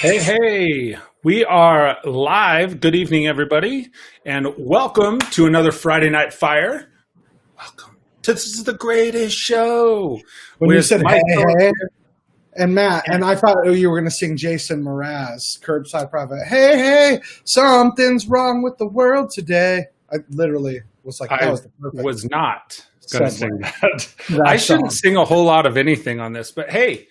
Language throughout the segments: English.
Hey, we are live. Good evening, everybody, and welcome to another Friday Night Fire. Welcome to This is the Greatest Show. When you said hey, and Matt, and I thought you were going to sing Jason Mraz, Curbside Prophet. Hey, something's wrong with the world today. I literally was like, that was the perfect. Was not going to sing that. I shouldn't sing a whole lot of anything on this, but hey,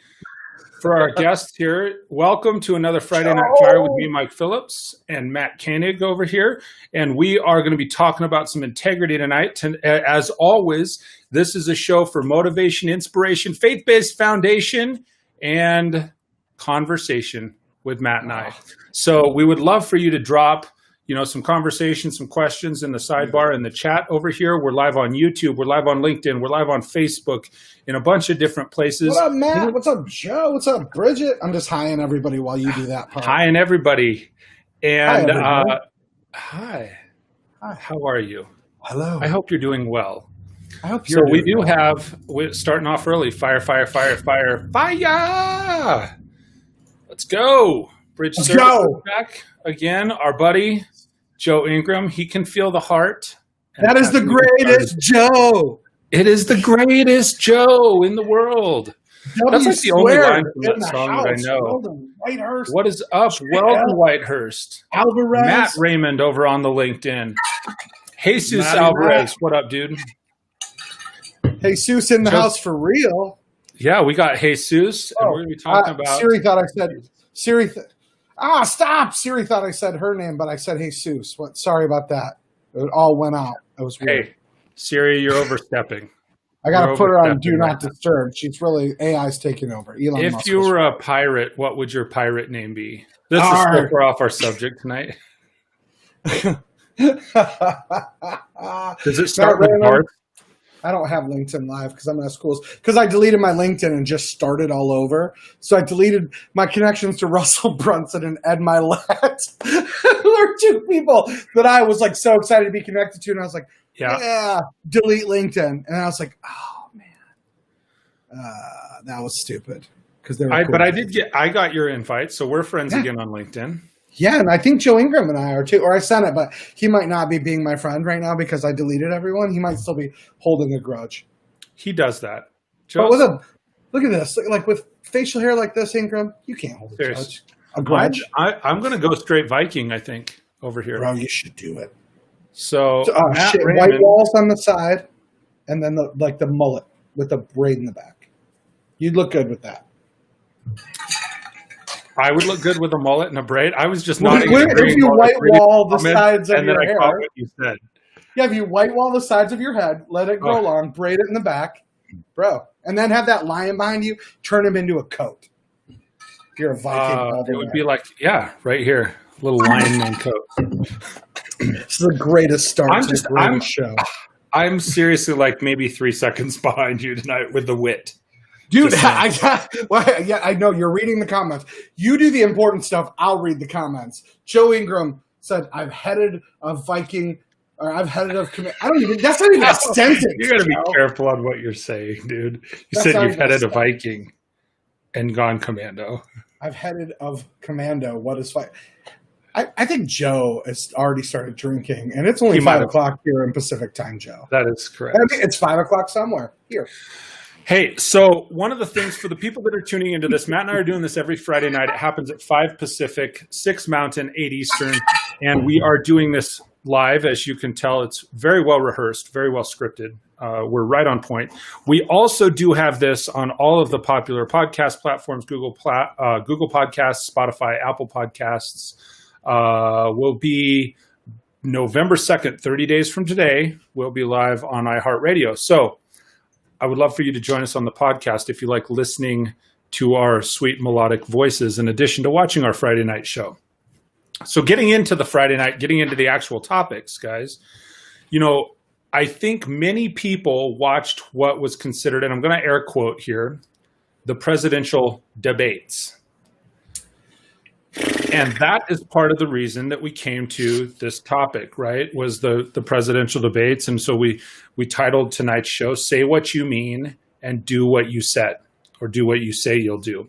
for our guests here, welcome to another Friday Night Fire with me, Mike Phillips, and Matt Koenig over here. And we are going to be talking about some integrity tonight. As always, this is a show for motivation, inspiration, faith-based foundation, and conversation with Matt and I. So we would love for you to drop some conversation, some questions in the sidebar in the chat over here. We're live on YouTube. We're live on LinkedIn. We're live on Facebook in a bunch of different places. What up, Matt? What's up, Joe? What's up, Bridget? I'm just hi-ing everybody while you do that part. Hi-ing everybody. And hi. How are you? Hello. I hope you're doing well. I hope you're doing well. We're starting off early. Fire. Let's go. Let's go. Back again. Our buddy, Joe Ingram. He can feel the heart. That is the greatest Joe. It is the greatest Joe in the world. That's like the only line from that song that I know. Weldon Whitehurst. What is up? Weldon Whitehurst. Alvarez. Matt Raymond over on the LinkedIn. Jesus Alvarez. What up, dude? Jesus in the house for real. Yeah, we got Jesus. And we're going to be talking about... Siri thought I said... stop! Siri thought I said her name, but I said Jesus. Sorry about that. It all went out. It was weird. Hey, Siri, you're overstepping. I got to put her on Do Not Disturb. She's really, AI's taking over. Elon Musk. If you were a pirate, what would your pirate name be? This is so far off our subject tonight. Does it start with Bart? I don't have LinkedIn Live because I'm at schools. Because I deleted my LinkedIn and just started all over. So I deleted my connections to Russell Brunson and Ed Milet, who are two people that I was like so excited to be connected to. And I was like, yeah, delete LinkedIn. And I was like, oh man, that was stupid. Because they were cool. But I got your invite, so we're friends again on LinkedIn. Yeah, and I think Joe Ingram and I are too. Or I sent it, but he might not be being my friend right now because I deleted everyone. He might still be holding a grudge. He does that. But look at this. Like with facial hair like this, Ingram, you can't hold a grudge. A grudge? I'm going to go straight Viking, I think, over here. Bro, you should do it. So white walls on the side, and then the mullet with the braid in the back. You'd look good with that. I would look good with a mullet and a braid. I was just nodding. If you white wall the sides of your hair. And then I caught what you said. Yeah, if you white wall the sides of your head, let it grow long, braid it in the back, bro. And then have that lion behind you, turn him into a coat. You're a Viking. It would be like, right here. Little lion man coat. It's the greatest start to the greatest show. I'm seriously like maybe 3 seconds behind you tonight with the wit. Dude, I know you're reading the comments. You do the important stuff. I'll read the comments. Joe Ingram said, "I've headed a Viking, or I've headed a command." I don't even. That's not even a sentence. You got to be careful on what you're saying, dude. You said you've headed a Viking and gone commando. I've headed of commando. What is fight? I think Joe has already started drinking, and it's only 5 o'clock here in Pacific time, Joe. That is correct. I mean, it's 5 o'clock somewhere here. Hey, so one of the things for the people that are tuning into this, Matt and I are doing this every Friday night. It happens at 5 Pacific, 6 Mountain, 8 Eastern, and we are doing this live. As you can tell, it's very well rehearsed, very well scripted. We're right on point. We also do have this on all of the popular podcast platforms, Google Podcasts, Spotify, Apple Podcasts. Will be November 2nd, 30 days from today. We'll be live on iHeartRadio. So I would love for you to join us on the podcast if you like listening to our sweet melodic voices in addition to watching our Friday night show. So getting into the Friday night, getting into the actual topics, guys, I think many people watched what was considered, and I'm going to air quote here, the presidential debates. And that is part of the reason that we came to this topic, right, was the presidential debates. And so we titled tonight's show, Say What You Mean and Do What You Said, or Do What You Say You'll Do.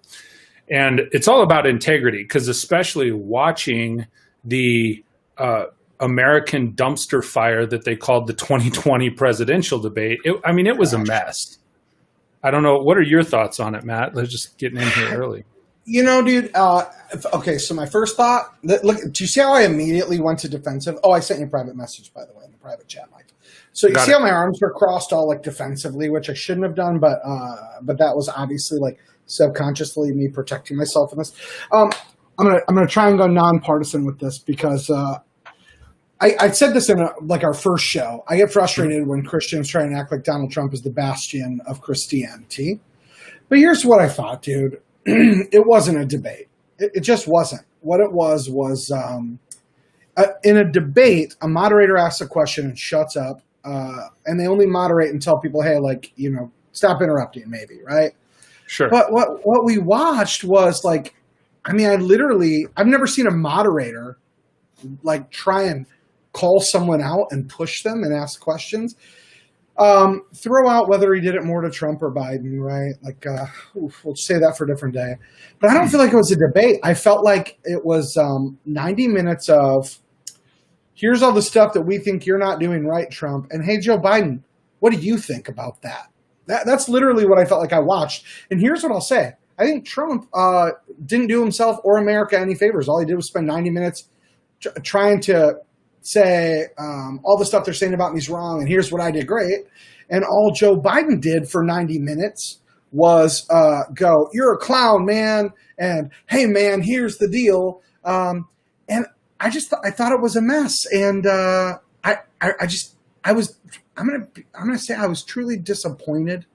And it's all about integrity, because especially watching the American dumpster fire that they called the 2020 presidential debate, it was a mess. I don't know. What are your thoughts on it, Matt? Let's just getting in here early. Dude, okay, so my first thought, look, do you see how I immediately went to defensive? Oh, I sent you a private message, by the way, in the private chat, Mike. So you see how my arms were crossed all like defensively, which I shouldn't have done, but that was obviously like subconsciously me protecting myself in this. I'm gonna try and go nonpartisan with this because I said this in our first show. I get frustrated when Christians try and act like Donald Trump is the bastion of Christianity. But here's what I thought, dude. It wasn't a debate. It just wasn't. What it was in a debate, a moderator asks a question and shuts up, and they only moderate and tell people, hey, stop interrupting, maybe, right? Sure. But what we watched was I've never seen a moderator try and call someone out and push them and ask questions. Throw out whether he did it more to Trump or Biden, right? We'll say that for a different day. But I don't feel like it was a debate. I felt like it was 90 minutes of, here's all the stuff that we think you're not doing right, Trump. And hey, Joe Biden, what do you think about that? That's literally what I felt like I watched. And here's what I'll say. I think Trump didn't do himself or America any favors. All he did was spend 90 minutes trying to say all the stuff they're saying about me is wrong, and here's what I did great. And all Joe Biden did for 90 minutes was go, you're a clown, man, and hey, man, here's the deal. And I thought it was a mess, and I'm gonna say I was truly disappointed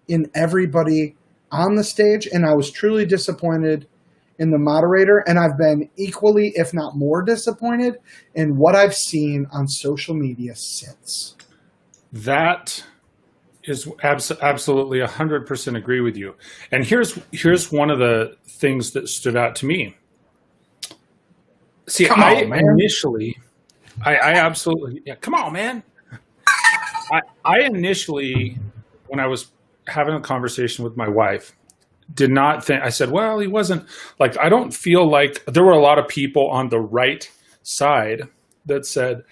in everybody on the stage, and I was truly disappointed in the moderator, and I've been equally, if not more, disappointed in what I've seen on social media since. That is absolutely 100% agree with you. And here's one of the things that stood out to me. See, I absolutely, yeah, come on, man. I initially, when I was having a conversation with my wife, did not think, I said, well, he wasn't, I don't feel like, there were a lot of people on the right side that said,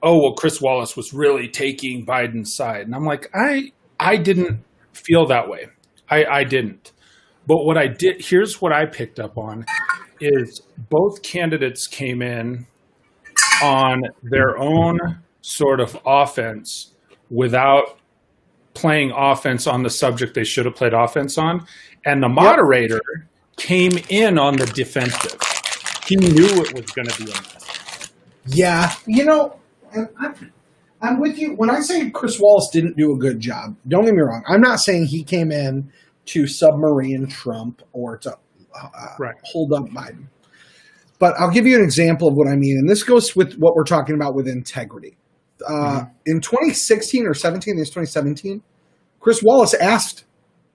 oh, well, Chris Wallace was really taking Biden's side. And I'm like, I didn't feel that way. I didn't. But what I did, here's what I picked up on, is both candidates came in on their own sort of offense without playing offense on the subject they should have played offense on. And the moderator came in on the defensive. He knew it was going to be a mess. Yeah. I'm with you. When I say Chris Wallace didn't do a good job, don't get me wrong. I'm not saying he came in to submarine Trump or to hold up Biden. But I'll give you an example of what I mean. And this goes with what we're talking about with integrity. In 2016 or 17, it's 2017, Chris Wallace asked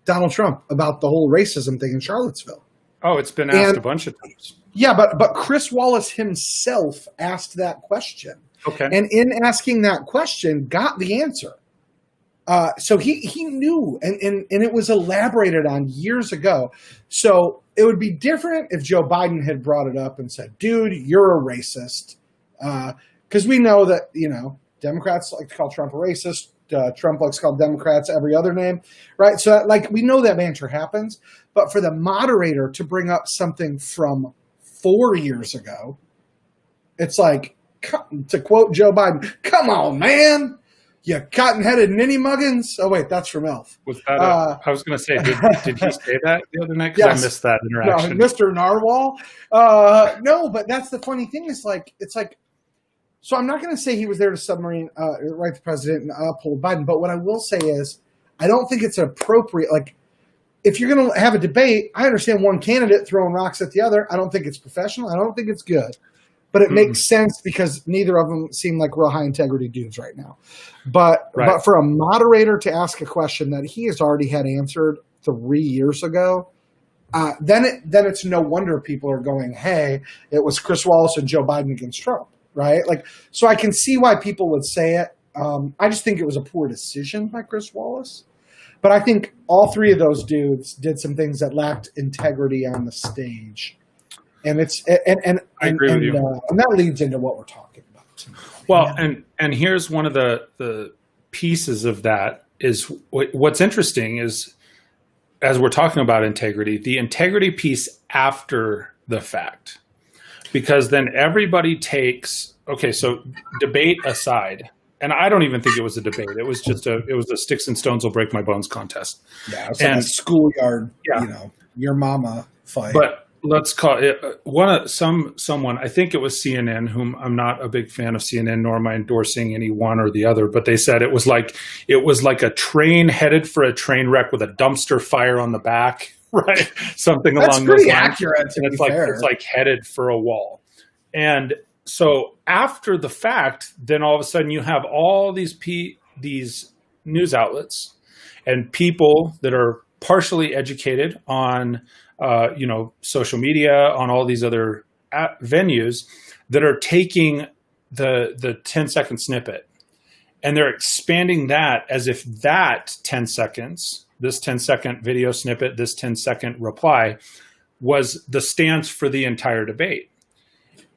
Donald Trump about the whole racism thing in Charlottesville. Oh, it's been asked a bunch of times. Yeah, but Chris Wallace himself asked that question. Okay. And in asking that question, got the answer. So he knew, and it was elaborated on years ago. So it would be different if Joe Biden had brought it up and said, dude, you're a racist. Because we know that, Democrats like to call Trump a racist. Trump likes to call Democrats every other name, right? So we know that banter happens. But for the moderator to bring up something from 4 years ago, it's like, to quote Joe Biden, come on, man, you cotton-headed ninny muggins. Oh, wait, that's from Elf. Was that I was going to say, did he say that the other night? Because I missed that interaction. No, Mr. Narwhal. No, but that's the funny thing. It's like, so I'm not going to say he was there to submarine, the president and uphold Biden. But what I will say is, I don't think it's appropriate. If you're going to have a debate, I understand one candidate throwing rocks at the other. I don't think it's professional. I don't think it's good. But it makes sense because neither of them seem like real high integrity dudes right now. But for a moderator to ask a question that he has already had answered 3 years ago, then it's no wonder people are going, hey, it was Chris Wallace and Joe Biden against Trump, right? So I can see why people would say it. I just think it was a poor decision by Chris Wallace. But I think all three of those dudes did some things that lacked integrity on the stage. And I agree with you. And that leads into what we're talking about. Well, and here's one of the pieces of that is what's interesting is, as we're talking about integrity, the integrity piece after the fact, because then everybody takes, okay, so debate aside, and I don't even think it was a debate. It was just it was a sticks and stones will break my bones contest. Yeah, it was like a schoolyard, your mama fight. But let's call it someone, I think it was CNN, whom I'm not a big fan of CNN, nor am I endorsing any one or the other, but they said it was like a train headed for a train wreck with a dumpster fire on the back, right? Something along those lines. That's pretty accurate, to be fair. It's like headed for a wall. And so after the fact, then all of a sudden you have all these news outlets and people that are partially educated on social media, on all these other venues that are taking the 10-second snippet and they're expanding that as if that 10 seconds, this 10-second video snippet, this 10-second reply was the stance for the entire debate.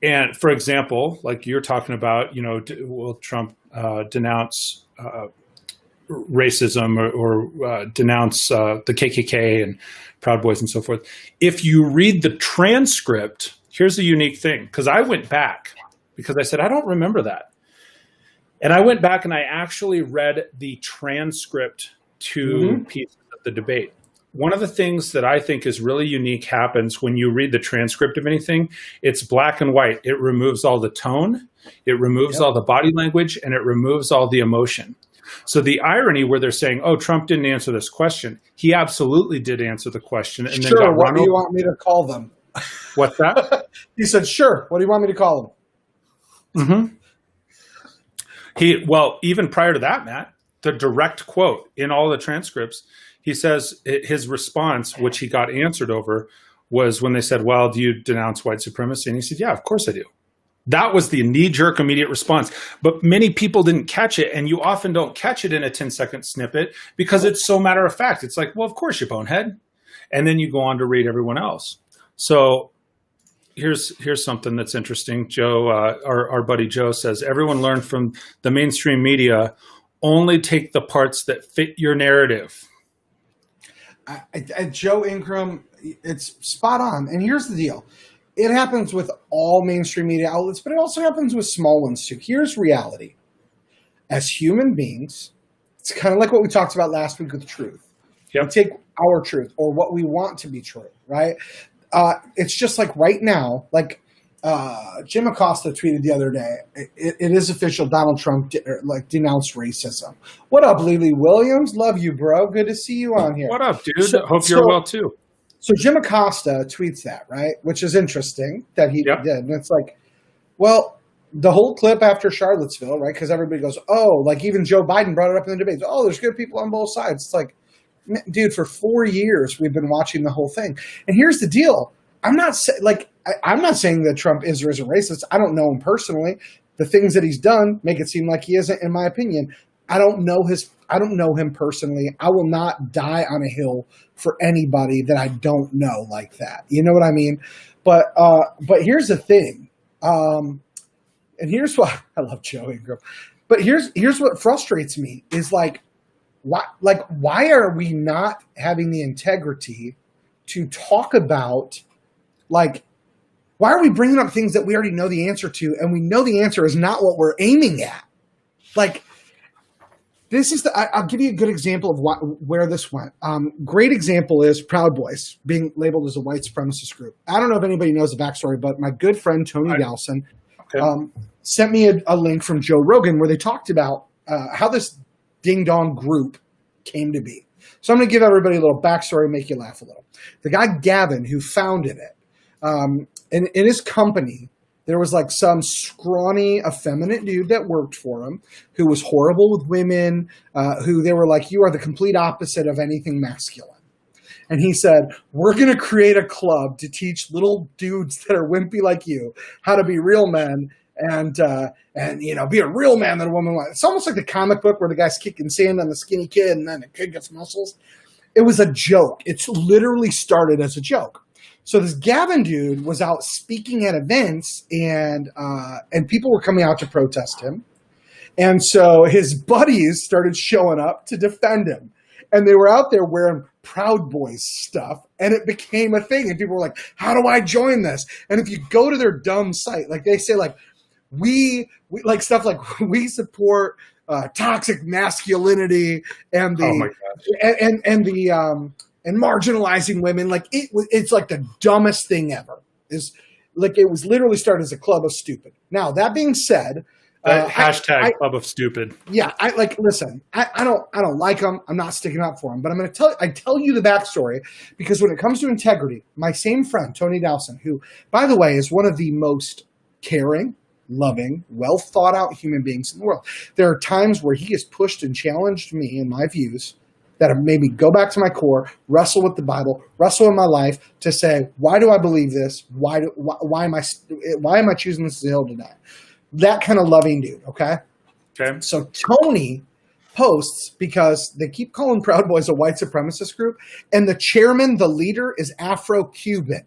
And for example, like you're talking about, will Trump denounce racism or denounce the KKK and Proud Boys and so forth? If you read the transcript, here's the unique thing, because I went back because I said, I don't remember that. And I went back and I actually read the transcript to pieces of the debate. One of the things that I think is really unique happens when you read the transcript of anything. It's black and white. It removes all the tone, it removes all the body language, and it removes all the emotion. So the irony where they're saying, oh, Trump didn't answer this question. He absolutely did answer the question. And sure, then what do you want me to call them? What's that? He said, sure. What do you want me to call them? Even prior to that, Matt, the direct quote in all the transcripts, he says his response, which he got answered over, was when they said, well, do you denounce white supremacy? And he said, yeah, of course I do. That was the knee-jerk immediate response. But many people didn't catch it, and you often don't catch it in a 10-second snippet because it's so matter of fact. It's like, well, of course, you bonehead. And then you go on to read everyone else. So here's something that's interesting. Joe, our buddy Joe says, everyone learned from the mainstream media, only take the parts that fit your narrative. Joe Ingram, it's spot on. And here's the deal. It happens with all mainstream media outlets, but it also happens with small ones too. Here's reality. As human beings, it's kind of like what we talked about last week with truth. Yep. We take our truth or what we want to be true, right? It's just like right now, like Jim Acosta tweeted the other day, it is official, Donald Trump denounced racism. What up, Lily Williams? Love you, bro. Good to see you on here. What up, dude? Hope you're well too. So Jim Acosta tweets that, right? Which is interesting that he did. And it's like, well, the whole clip after Charlottesville, right? Because everybody goes, oh, like even Joe Biden brought it up in the debates. Oh, there's good people on both sides. It's like, dude, for 4 years we've been watching the whole thing. And here's the deal. I'm not saying that Trump is or isn't racist. I don't know him personally. The things that he's done make it seem like he isn't, in my opinion. I don't know him personally. I will not die on a hill for anybody that I don't know like that. You know what I mean? But here's the thing. And here's why I love Joe Ingram. But here's what frustrates me is why are we not having the integrity to talk about, like, why are we bringing up things that we already know the answer to, and we know the answer is not what we're aiming at? Like, this is I'll give you a good example of where this went. Great example is Proud Boys being labeled as a white supremacist group. I don't know if anybody knows the backstory, but my good friend Tony Galson sent me a link from Joe Rogan where they talked about how this ding-dong group came to be. So I'm going to give everybody a little backstory and make you laugh a little. The guy Gavin, who founded it, in his company, there was like some scrawny, effeminate dude that worked for him who was horrible with women, who they were like, you are the complete opposite of anything masculine. And he said, we're going to create a club to teach little dudes that are wimpy like you how to be real men and be a real man that a woman wants. It's almost like the comic book where the guy's kicking sand on the skinny kid and then the kid gets muscles. It was a joke. It's literally started as a joke. So this Gavin dude was out speaking at events, and people were coming out to protest him. And so his buddies started showing up to defend him. And they were out there wearing Proud Boys stuff, and it became a thing. And people were like, how do I join this? And if you go to their dumb site, like they say, like, we like stuff like we support toxic masculinity and and marginalizing women. Like it's like the dumbest thing ever. Is like it was literally started as a club of stupid. Now that being said, hashtag club of stupid. Yeah, listen. I don't like them. I'm not sticking up for them. But I'm going to tell you the backstory, because when it comes to integrity, my same friend Tony Dowson, who by the way is one of the most caring, loving, well thought out human beings in the world. There are times where he has pushed and challenged me and my views that have made me go back to my core, wrestle with the Bible, wrestle in my life to say, why do I believe this? Why am I choosing this as a hill to die? That kind of loving dude, okay? Okay. So Tony posts, because they keep calling Proud Boys a white supremacist group, and the chairman, the leader, is Afro-Cuban.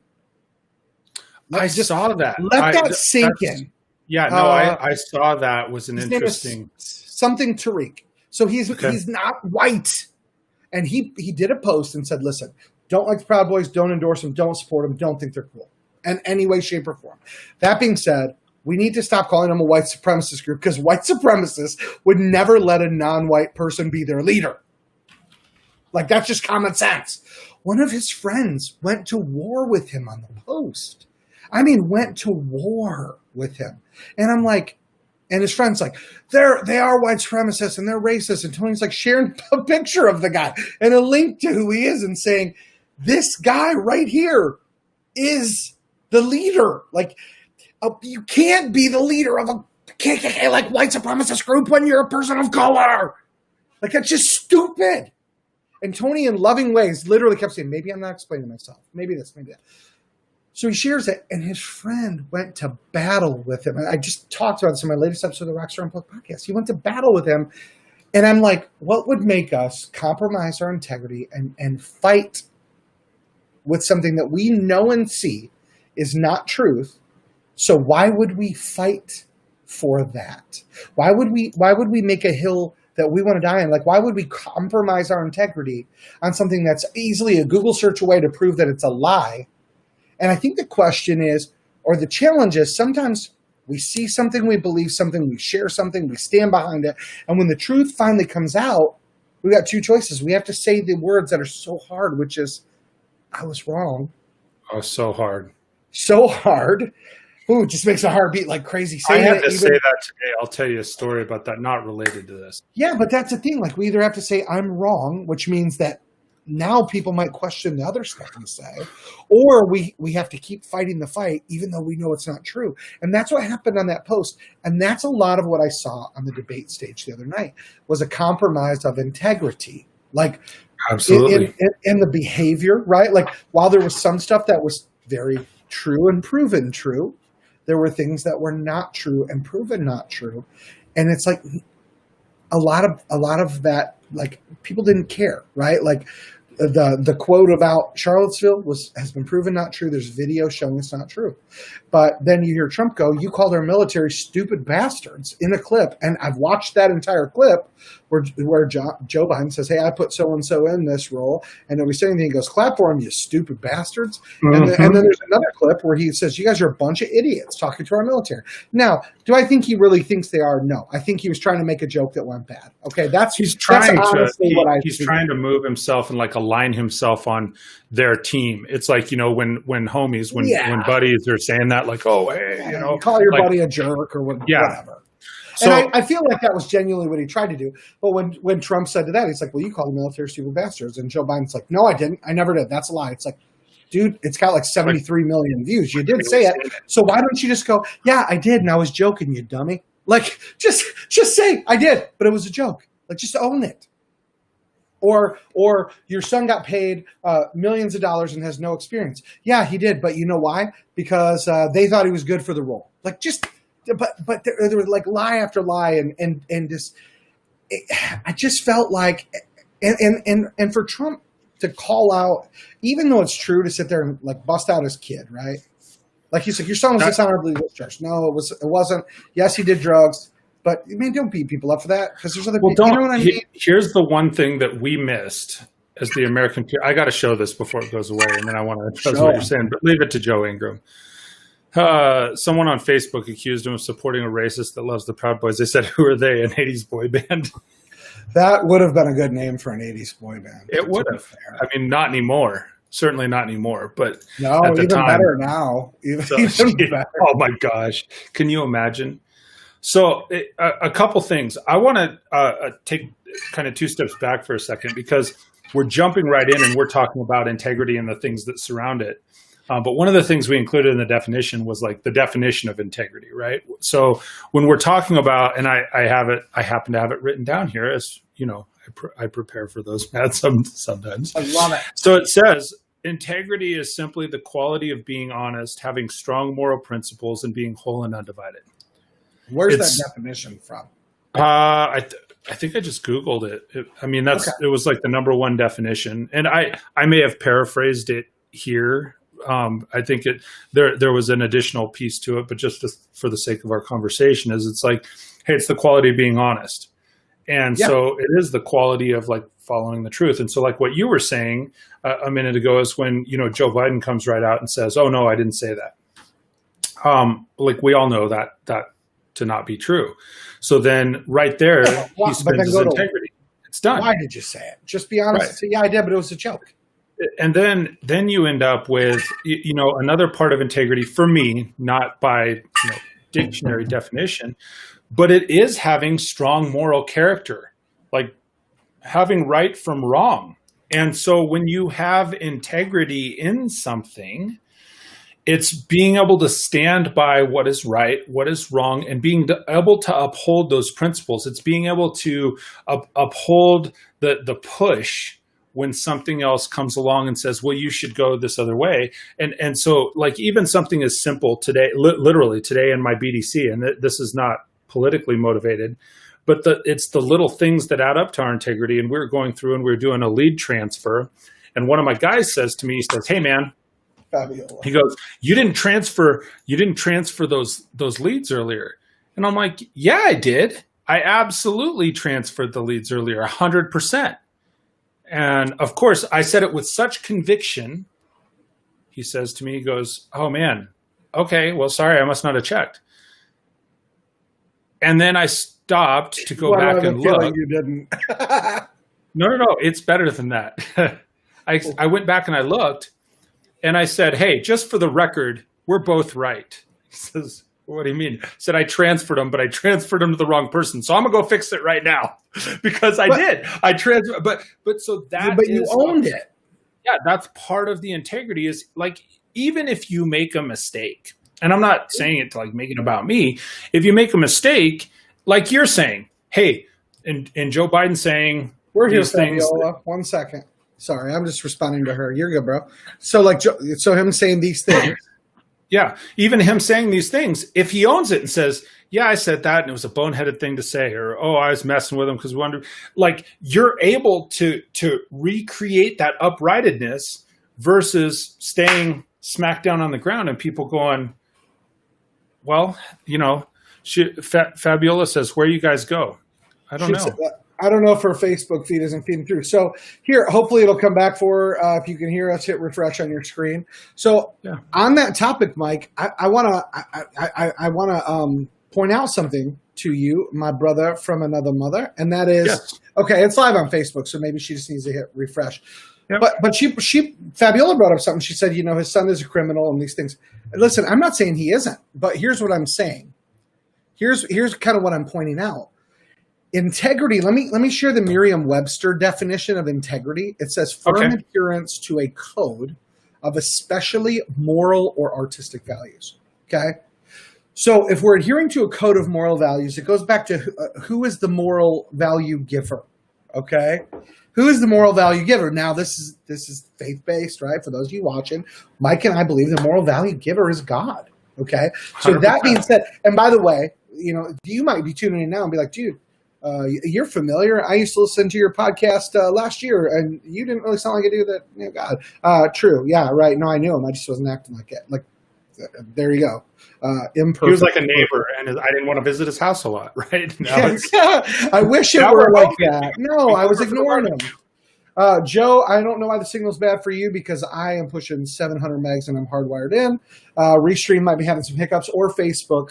I saw that. Let that sink in. Yeah, no, I saw that. Was an interesting something Tariq. So he's not white, and he did a post and said, "Listen, don't like the Proud Boys, don't endorse them, don't support them, don't think they're cool in any way, shape, or form." That being said, we need to stop calling them a white supremacist group, because white supremacists would never let a non-white person be their leader. Like, that's just common sense. One of his friends went to war with him on the post. I mean, went to war with him. And I'm like, and his friend's like, they are white supremacists and they're racist. And Tony's like sharing a picture of the guy and a link to who he is and saying, this guy right here is the leader. Like, you can't be the leader of a KKK like white supremacist group when you're a person of color. Like, that's just stupid. And Tony, in loving ways, literally kept saying, maybe I'm not explaining myself. Maybe this, maybe that. So he shares it, and his friend went to battle with him. And I just talked about this in my latest episode of the Rockstar Unplugged podcast. He went to battle with him. And I'm like, what would make us compromise our integrity and fight with something that we know and see is not truth? So why would we fight for that? Why would we make a hill that we want to die in? Like, why would we compromise our integrity on something that's easily a Google search away to prove that it's a lie? And I think the question is, or the challenge is, sometimes we see something, we believe something, we share something, we stand behind it. And when the truth finally comes out, we got two choices. We have to say the words that are so hard, which is, I was wrong. Oh, so hard. So hard. Ooh, it just makes a heart beat like crazy. I had to say that today. I'll tell you a story about that, not related to this. Yeah, but that's the thing. Like, we either have to say I'm wrong, which means that now people might question the other stuff we say, or we have to keep fighting the fight, even though we know it's not true. And that's what happened on that post. And that's a lot of what I saw on the debate stage the other night, was a compromise of integrity. Like, absolutely. In the behavior, right? Like, while there was some stuff that was very true and proven true, there were things that were not true and proven not true. And it's like a lot of that, like, people didn't care, right? Like, the quote about Charlottesville has been proven not true. There's video showing it's not true. But then you hear Trump go, you called our military stupid bastards in a clip. And I've watched that entire clip where Joe Biden says, hey, I put so-and-so in this role. And nobody's saying anything. He goes, clap for him, you stupid bastards. Mm-hmm. And then there's another clip where he says, you guys are a bunch of idiots talking to our military. Now, do I think he really thinks they are? No. I think he was trying to make a joke that went bad. Okay, he's trying to move himself and like align himself on their team. It's like, when homies, when buddies are saying that, like, oh, hey, call your buddy a jerk or whatever. Yeah. So, and I feel like that was genuinely what he tried to do. But when Trump said to that, he's like, well, you call the military stupid bastards. And Joe Biden's like, no, I didn't. I never did. That's a lie. It's like, dude, it's got like 73 million views. You did say it. So why don't you just go, yeah, I did. And I was joking, you dummy. Like, just say I did, but it was a joke. Like, just own it. Or your son got paid millions of dollars and has no experience. Yeah, he did. But you know why? Because they thought he was good for the role. Like, just but there was like lie after lie, and just I just felt like, and for Trump to call out, even though it's true, to sit there and like bust out his kid, right? Like you said, your son was dishonorably discharged. No, it wasn't. Yes, he did drugs, but man, don't beat people up for that, because there's other people. You know what I mean? Here's the one thing that we missed as the American. I got to show this before it goes away, and then I want to address what you're saying, but leave it to Joe Ingram. Someone on Facebook accused him of supporting a racist that loves the Proud Boys. They said, "Who are they? An '80s boy band?" That would have been a good name for an '80s boy band. It would have. I mean, not anymore. Certainly not anymore. But no, at the even time, better now. Even better. Oh my gosh! Can you imagine? So, a couple things. I want to take kind of two steps back for a second, because we're jumping right in and we're talking about integrity and the things that surround it. But one of the things we included in the definition was like the definition of integrity, right? So when we're talking about, and I happen to have it written down here, as you know, I prepare for those, Matt, sometimes. I love it. So it says, integrity is simply the quality of being honest, having strong moral principles, and being whole and undivided. Where's that definition from? I think I just Googled it. It was like the number one definition, and I may have paraphrased it here. I think there was an additional piece to it, but just for the sake of our conversation, it's like, hey, it's the quality of being honest. And so it is the quality of like following the truth. And so like what you were saying a minute ago is when, Joe Biden comes right out and says, oh no, I didn't say that. Like we all know that to not be true. So then right there, he spends his integrity. It's done. Why did you say it? Just be honest. Right. Say, yeah, I did, but it was a joke. And then you end up with, another part of integrity for me, not by dictionary definition, but it is having strong moral character, like having right from wrong. And so when you have integrity in something, it's being able to stand by what is right, what is wrong, and being able to uphold those principles. It's being able to uphold the push when something else comes along and says, well, you should go this other way. And so like even something as simple today, literally today in my BDC, and this is not politically motivated, but it's the little things that add up to our integrity. And we're going through and we're doing a lead transfer. And one of my guys says to me, he says, hey man, he goes, you didn't transfer those leads earlier. And I'm like, yeah, I did. I absolutely transferred the leads earlier, 100%. And of course, I said it with such conviction. He says to me, he goes, oh man, okay, well, sorry, I must not have checked. And then I stopped to go back and look. You didn't. No, it's better than that. I went back and I looked and I said, hey, just for the record, we're both right. He says, what do you mean? I said, I transferred them, but I transferred them to the wrong person. So I'm gonna go fix it right now because I did. I transferred, but so that. But you owned it. Yeah, that's part of the integrity. Is like even if you make a mistake, and I'm not saying it to like make it about me. If you make a mistake, like you're saying, hey, and Joe Biden saying, we're here, Fabiola. 1 second. Sorry, I'm just responding to her. You're good, bro. So so him saying these things. Yeah, even him saying these things, if he owns it and says, yeah, I said that and it was a boneheaded thing to say, or, oh, I was messing with him because we wanted to, like, you're able to recreate that uprightedness versus staying smack down on the ground and people going, well, Fabiola says, where you guys go? I don't know. I don't know if her Facebook feed isn't feeding through. So here, hopefully it'll come back for her. If you can hear us, hit refresh on your screen. So on that topic, Mike, I want to point out something to you, my brother from another mother, and that is okay. It's live on Facebook, so maybe she just needs to hit refresh. Yep. But Fabiola brought up something. She said, his son is a criminal and these things. Listen, I'm not saying he isn't, but here's what I'm saying. Here's kind of what I'm pointing out. Integrity. Let me share the Merriam-Webster definition of integrity. It says firm adherence to a code of especially moral or artistic values. Okay. So if we're adhering to a code of moral values, it goes back to who is the moral value giver. Okay. Who is the moral value giver? Now this is faith-based, right? For those of you watching, Mike and I believe the moral value giver is God. Okay. So that 100%. being said, and by the way, you might be tuning in now and be like, dude, you're familiar. I used to listen to your podcast last year, and you didn't really sound like a dude that, God. True. Yeah, right. No, I knew him. I just wasn't acting like it. Like, there you go. Imperfect. He was like a neighbor, and I didn't want to visit his house a lot, right? I wish it were like that. No, I was ignoring him. Joe, I don't know why the signal's bad for you because I am pushing 700 megs and I'm hardwired in. Restream might be having some hiccups or Facebook.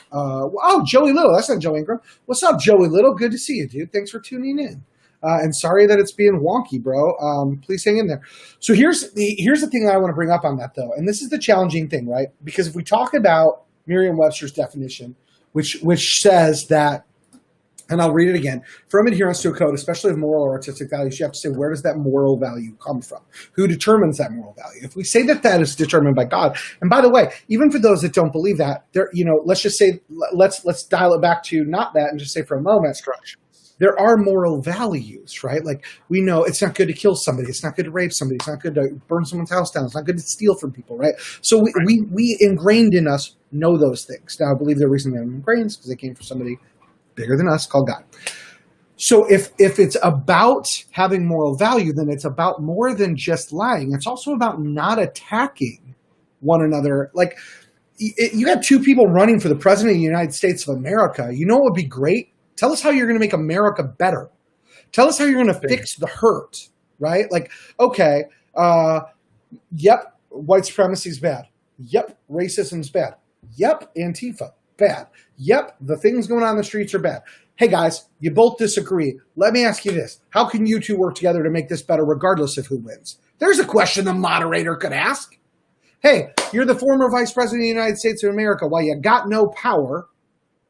Joey Little. That's not Joe Ingram. What's up, Joey Little? Good to see you, dude. Thanks for tuning in. And sorry that it's being wonky, bro. Please hang in there. So here's the thing that I want to bring up on that, though. And this is the challenging thing, right? Because if we talk about Merriam-Webster's definition, which says that, and I'll read it again, from adherence to a code, especially of moral or artistic values, you have to say, where does that moral value come from? Who determines that moral value? If we say that is determined by God, and by the way, even for those that don't believe that, let's just say, let's dial it back to not that and just say for a moment, there are moral values, right? Like, we know it's not good to kill somebody. It's not good to rape somebody. It's not good to burn someone's house down. It's not good to steal from people, right? So we ingrained in us know those things. Now, I believe the reason they're ingrained is because they came from somebody bigger than us called God. So if it's about having moral value, then it's about more than just lying. It's also about not attacking one another. Like, you got two people running for the president of the United States of America. You know what would be great? Tell us how you're going to make America better. Tell us how you're going to fix the hurt, right? Like, okay, yep, white supremacy is bad. Yep, racism is bad. Yep, Antifa, bad. Yep, the things going on in the streets are bad. Hey, guys, you both disagree. Let me ask you this. How can you two work together to make this better regardless of who wins? There's a question the moderator could ask. Hey, you're the former vice president of the United States of America. While you got no power,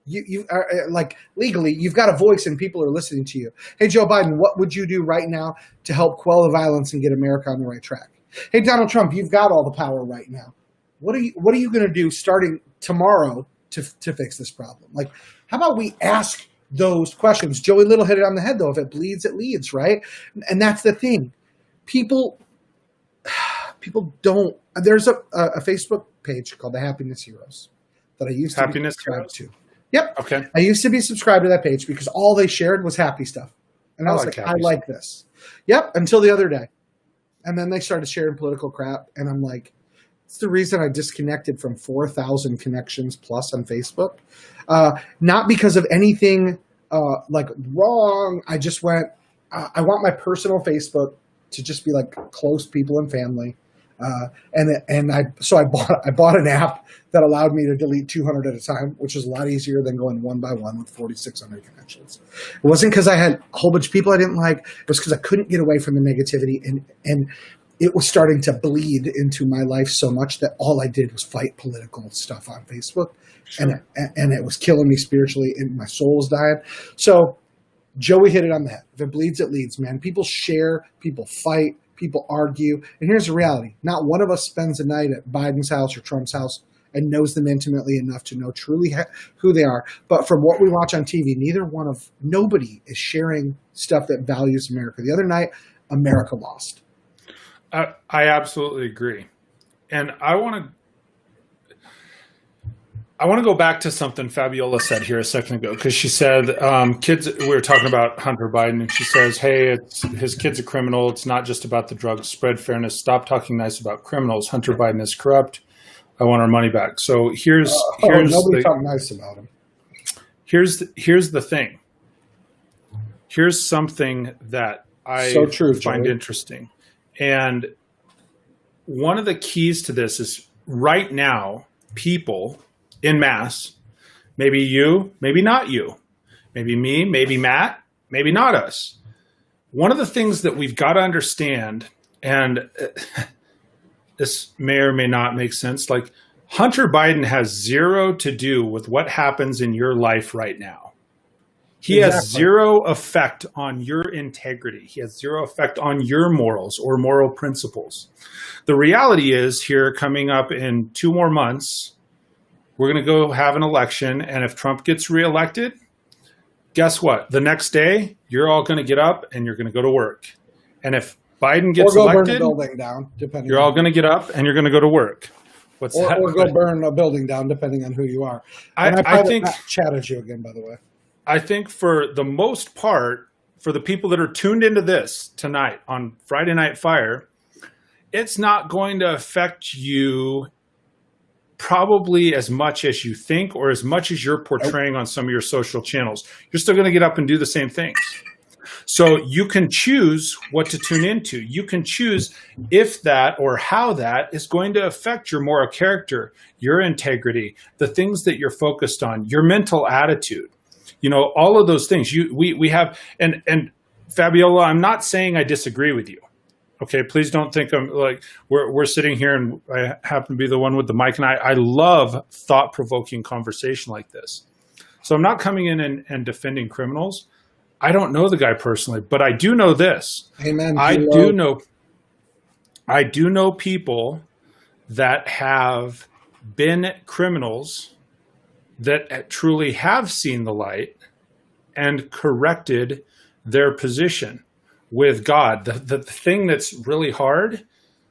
you are, like, legally, you've got a voice and people are listening to you. Hey, Joe Biden, what would you do right now to help quell the violence and get America on the right track? Hey, Donald Trump, you've got all the power right now. What are you going to do starting tomorrow to fix this problem? Like, how about we ask those questions? Joey Little hit it on the head, though. If it bleeds, it leads, right? And that's the thing. People don't. There's a Facebook page called the Happiness Heroes that I used to be subscribed to. Yep. Okay. I used to be subscribed to that page because all they shared was happy stuff. And I was like, I like this. Yep. Until the other day. And then they started sharing political crap. And I'm like, it's the reason I disconnected from 4,000 connections plus on Facebook. Not because of anything like wrong. I just went, I want my personal Facebook to just be like close people and family. So I bought an app that allowed me to delete 200 at a time, which is a lot easier than going one by one with 4,600 connections. It wasn't because I had a whole bunch of people I didn't like. It was because I couldn't get away from the negativity, and it was starting to bleed into my life so much that all I did was fight political stuff on Facebook, sure. and it was killing me spiritually, and my soul was dying. So Joey hit it on the head. If it bleeds, it leads, man. People share, people fight. People argue. And here's the reality. Not one of us spends a night at Biden's house or Trump's house and knows them intimately enough to know truly who they are. But from what we watch on TV, nobody is sharing stuff that values America. The other night, America lost. I absolutely agree. And I want to go back to something Fabiola said here a second ago, because she said, we were talking about Hunter Biden, and she says, hey, his kid's a criminal. It's not just about the drugs. Spread fairness. Stop talking nice about criminals. Hunter Biden is corrupt. I want our money back. So here's nobody talk nice about him. Here's the thing. Here's something that I find interesting. And one of the keys to this is right now, people in mass, maybe you, maybe not you, maybe me, maybe Matt, maybe not us. One of the things that we've got to understand, and this may or may not make sense, like Hunter Biden has zero to do with what happens in your life right now. He has zero effect on your integrity. He has zero effect on your morals or moral principles. The reality is here coming up in 2 more months, we're going to go have an election, and if Trump gets reelected, guess what? The next day, you're all going to get up and you're going to go to work. And if Biden gets elected, burn the building down, you're all going to get up and you're going to go to work. What's that? Or go burn a building down, depending on who you are. I think Matt chatted you again, by the way. I think for the most part, for the people that are tuned into this tonight on Friday Night Fire, it's not going to affect you probably as much as you think or as much as you're portraying on some of your social channels. You're still going to get up and do the same things. So you can choose what to tune into. You can choose if that or how that is going to affect your moral character, your integrity, the things that you're focused on, your mental attitude. All of those things. We have, and Fabiola, I'm not saying I disagree with you. Okay, please don't think I'm like we're sitting here and I happen to be the one with the mic, and I love thought-provoking conversation like this. So I'm not coming in and defending criminals. I don't know the guy personally, but I do know this. Amen. I do know people that have been criminals that truly have seen the light and corrected their position with God. The thing that's really hard,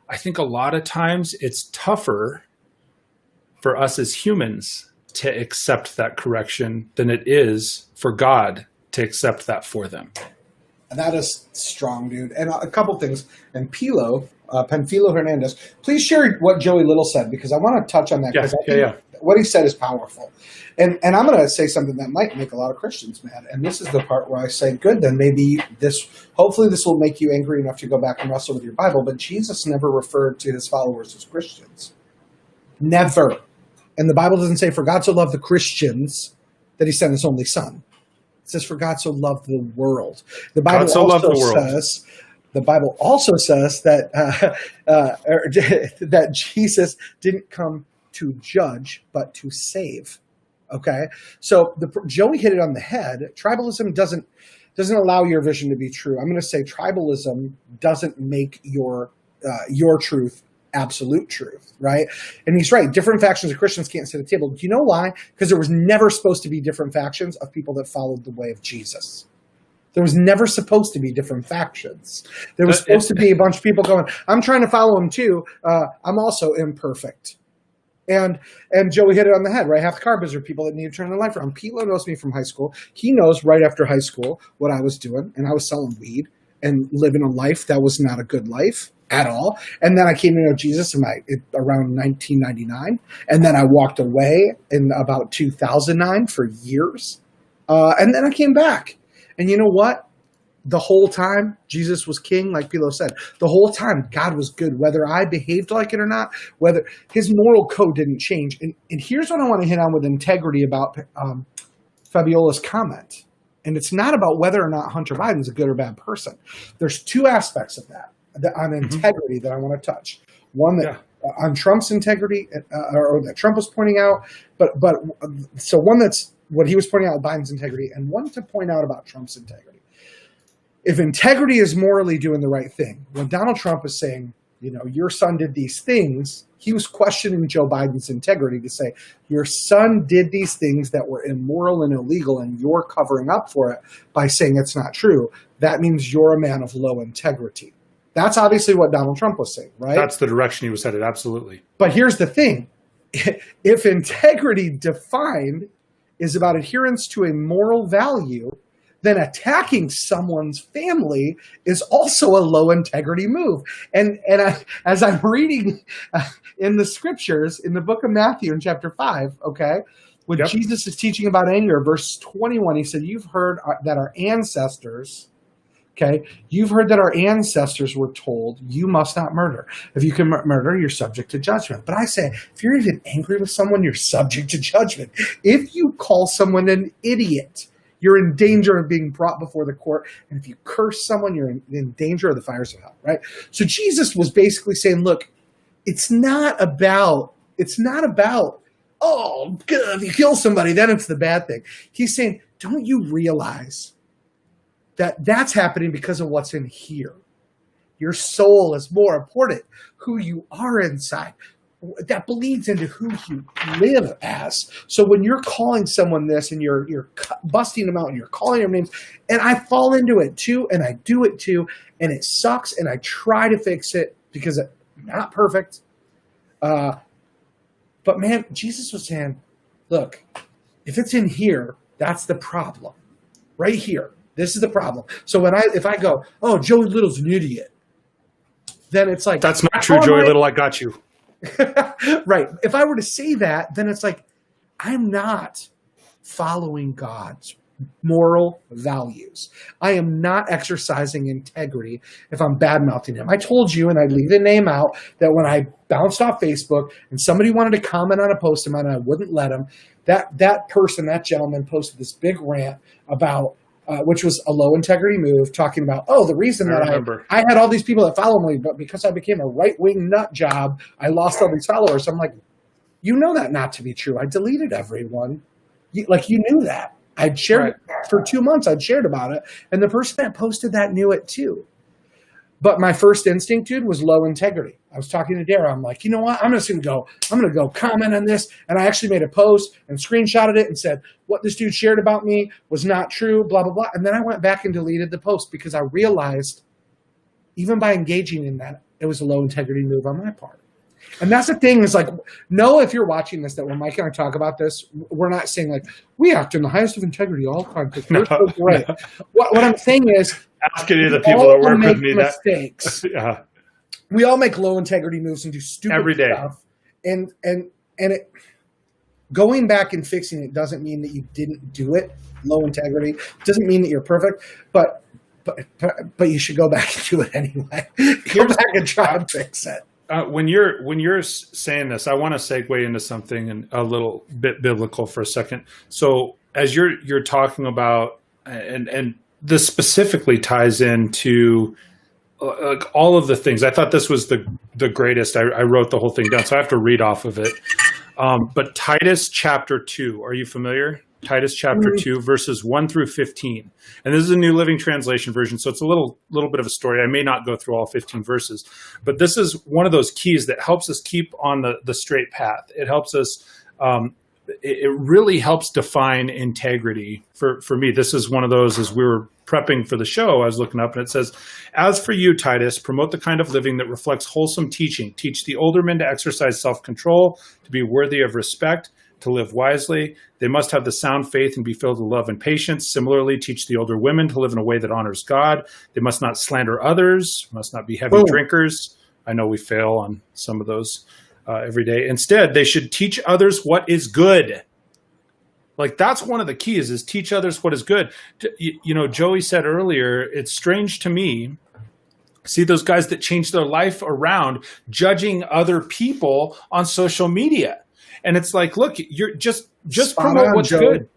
I think a lot of times it's tougher for us as humans to accept that correction than it is for God to accept that for them. That is strong, dude. And a couple things. And Panfilo Hernandez, please share what Joey Little said, because I want to touch on that. Yeah. What he said is powerful. And I'm going to say something that might make a lot of Christians mad. And this is the part where I say, good, then hopefully this will make you angry enough to go back and wrestle with your Bible. But Jesus never referred to his followers as Christians. Never. And the Bible doesn't say, for God so loved the Christians that he sent his only son. It says, for God so loved the world. The Bible also says that that Jesus didn't come to judge, but to save. Okay, so Joey hit it on the head. Tribalism doesn't allow your vision to be true. I'm going to say tribalism doesn't make your truth absolute truth, right? And he's right. Different factions of Christians can't sit at the table. Do you know why? Because there was never supposed to be different factions of people that followed the way of Jesus. There was never supposed to be different factions. There was supposed to be a bunch of people going, I'm trying to follow him too. I'm also imperfect. And Joey hit it on the head, right? Half the carbiz are people that need to turn their life around. Pilo knows me from high school. He knows right after high school what I was doing, and I was selling weed and living a life that was not a good life at all. And then I came to know Jesus around 1999, and then I walked away in about 2009 for years, and then I came back. And you know what? The whole time, Jesus was king, like Pilo said. The whole time, God was good, whether I behaved like it or not, whether his moral code didn't change. And here's what I want to hit on with integrity about Fabiola's comment. And it's not about whether or not Hunter Biden's a good or bad person. There's two aspects of that on integrity that I want to touch. One that on Trump's integrity, or that Trump was pointing out, so one that's what he was pointing out, Biden's integrity, and one to point out about Trump's integrity. If integrity is morally doing the right thing, when Donald Trump is saying, your son did these things, he was questioning Joe Biden's integrity to say, your son did these things that were immoral and illegal, and you're covering up for it by saying it's not true. That means you're a man of low integrity. That's obviously what Donald Trump was saying, right? That's the direction he was headed, absolutely. But here's the thing. If integrity defined is about adherence to a moral value, then attacking someone's family is also a low integrity move. And as I'm reading in the scriptures, in the book of Matthew in chapter 5, okay, when Jesus is teaching about anger, verse 21, he said, you've heard that our ancestors were told, you must not murder. If you can murder, you're subject to judgment. But I say, if you're even angry with someone, you're subject to judgment. If you call someone an idiot, you're in danger of being brought before the court. And if you curse someone, you're in danger of the fires of hell, right? So Jesus was basically saying, look, it's not about, oh, if you kill somebody, then it's the bad thing. He's saying, don't you realize that that's happening because of what's in here? Your soul is more important. Who you are inside, that bleeds into who you live as. So when you're calling someone this and you're busting them out and you're calling their names, and I fall into it too, and I do it too, and it sucks, and I try to fix it because I'm not perfect. But man, Jesus was saying, look, if it's in here, that's the problem. Right here. This is the problem. So if I go, oh, Joey Little's an idiot, then it's like, that's not true, Joey Little. I got you. Right. If I were to say that, then it's like, I'm not following God's moral values. I am not exercising integrity if I'm bad-mouthing him. I told you, and I leave the name out, that when I bounced off Facebook and somebody wanted to comment on a post of mine and I wouldn't let him, that person, that gentleman posted this big rant about which was a low integrity move, talking about, the reason that I had all these people that follow me, but because I became a right-wing nut job, I lost all these followers. I'm like, you know that not to be true. I deleted everyone. You knew that. I'd shared it for 2 months. I'd shared about it. And the person that posted that knew it too. But my first instinct, dude, was low integrity. I was talking to Dara. I'm like, you know what? I'm going to go comment on this. And I actually made a post and screenshotted it and said, what this dude shared about me was not true, blah, blah, blah. And then I went back and deleted the post because I realized even by engaging in that, it was a low integrity move on my part. And that's the thing is like, know if you're watching this, that when Mike and I talk about this, we're not saying like, we act in the highest of integrity all the time. We're so great. No. What I'm saying is, ask any of the people that work with me mistakes. Yeah. We all make low integrity moves and do stupid every day stuff. And it, going back and fixing it doesn't mean that you didn't do it. Low integrity doesn't mean that you're perfect, but you should go back and do it anyway. Go back and try and fix it. When you're saying this, I want to segue into something and a little bit biblical for a second. So as you're talking about, and this specifically ties into all of the things. I thought this was the greatest. I wrote the whole thing down, so I have to read off of it. But Titus chapter 2, are you familiar? Titus chapter 2, verses 1 through 15. And this is a New Living Translation version, so it's a little bit of a story. I may not go through all 15 verses, but this is one of those keys that helps us keep on the straight path. It helps us, it really helps define integrity. For me, this is one of those, as we were prepping for the show, I was looking up and it says, as for you, Titus, promote the kind of living that reflects wholesome teaching. Teach the older men to exercise self-control, to be worthy of respect, to live wisely. They must have the sound faith and be filled with love and patience. Similarly, teach the older women to live in a way that honors God. They must not slander others, must not be heavy drinkers. I know we fail on some of those every day. Instead, they should teach others what is good. Like, that's one of the keys, is teach others what is good. You know, Joey said earlier, it's strange to me, see those guys that change their life around judging other people on social media. And it's like, look, you're just promote what's good.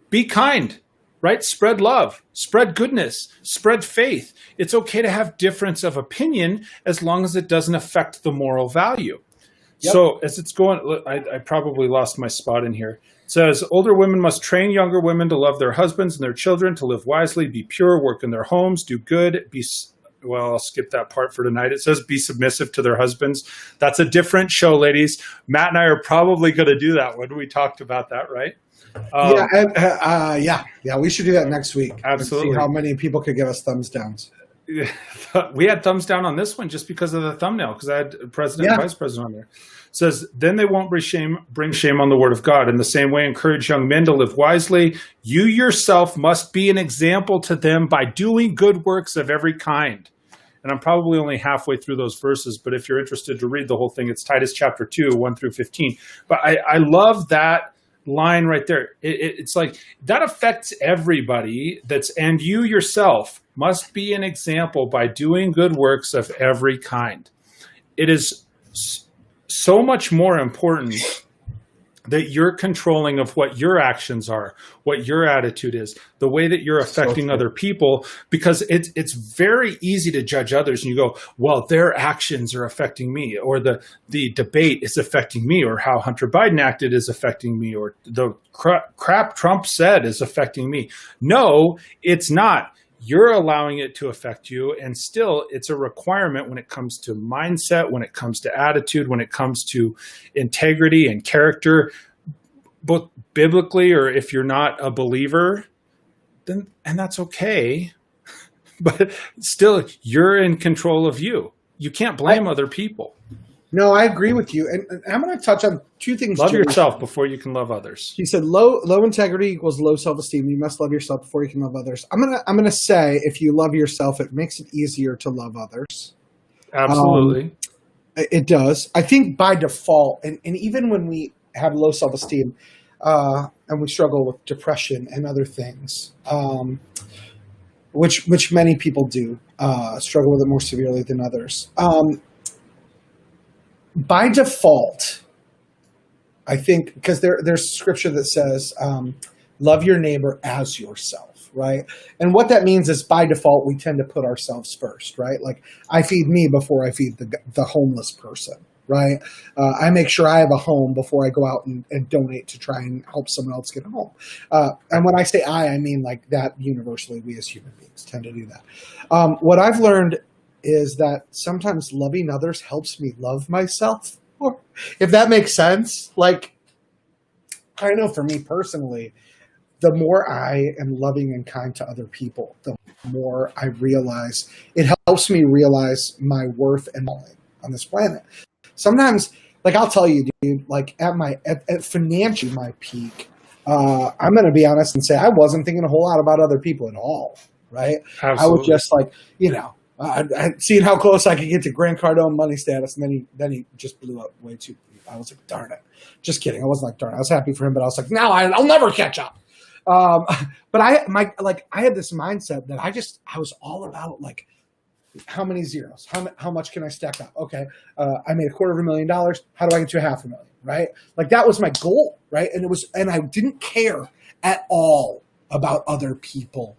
Be kind, right? Spread love, spread goodness, spread faith. It's okay to have difference of opinion as long as it doesn't affect the moral value. Yep. So as it's going, I probably lost my spot in here. It says, older women must train younger women to love their husbands and their children, to live wisely, be pure, work in their homes, do good, I'll skip that part for tonight. It says be submissive to their husbands. That's a different show, ladies. Matt and I are probably going to do that one. We talked about that, right? Yeah. We should do that next week. Absolutely. See how many people could give us thumbs downs. We had thumbs down on this one just because of the thumbnail, because I had president and vice president on there. It says, then they won't bring shame on the word of God. In the same way, encourage young men to live wisely. You yourself must be an example to them by doing good works of every kind. And I'm probably only halfway through those verses, but if you're interested to read the whole thing, it's Titus chapter 2, 1 through 15. But I love that line right there. It's like that affects everybody. And you yourself must be an example by doing good works of every kind. It is so much more important that you're controlling of what your actions are, what your attitude is, the way that you're affecting other people, because it's very easy to judge others and you go, well, their actions are affecting me, or the debate is affecting me, or how Hunter Biden acted is affecting me, or the crap Trump said is affecting me. No, it's not. You're allowing it to affect you, and still it's a requirement when it comes to mindset, when it comes to attitude, when it comes to integrity and character, both biblically, or if you're not a believer, then, and that's okay, but still you're in control of you. You can't blame other people. No, I agree with you. And I'm going to touch on two things. Love Joey. yourself before you can love others. He said low integrity equals low self-esteem. You must love yourself before you can love others. I'm gonna say if you love yourself, it makes it easier to love others. Absolutely. It does. I think by default, and even when we have low self-esteem and we struggle with depression and other things, which many people do, struggle with it more severely than others. By default, I think, because there's scripture that says, love your neighbor as yourself, right? And what that means is by default, we tend to put ourselves first, right? Like I feed me before I feed the homeless person, right? I make sure I have a home before I go out and donate to try and help someone else get a home. And when I say I mean like that universally, we as human beings tend to do that. What I've learned is that sometimes loving others helps me love myself. If that makes sense. Like, I know for me personally, the more I am loving and kind to other people, the more I realize it helps me realize my worth and value on this planet. Sometimes, like I'll tell you, dude, like at financially my peak, I'm going to be honest and say I wasn't thinking a whole lot about other people at all, right? Absolutely. I was just like, seeing how close I could get to Grant Cardone money status, and then he just blew up way too. I was like, darn it. Just kidding. I wasn't like, darn it. I was happy for him, but I was like, no, I'll never catch up. But I had this mindset that I was all about like, how many zeros? How much can I stack up? Okay, I made $250,000. How do I get to $500,000? Right? Like that was my goal, right? And I didn't care at all about other people.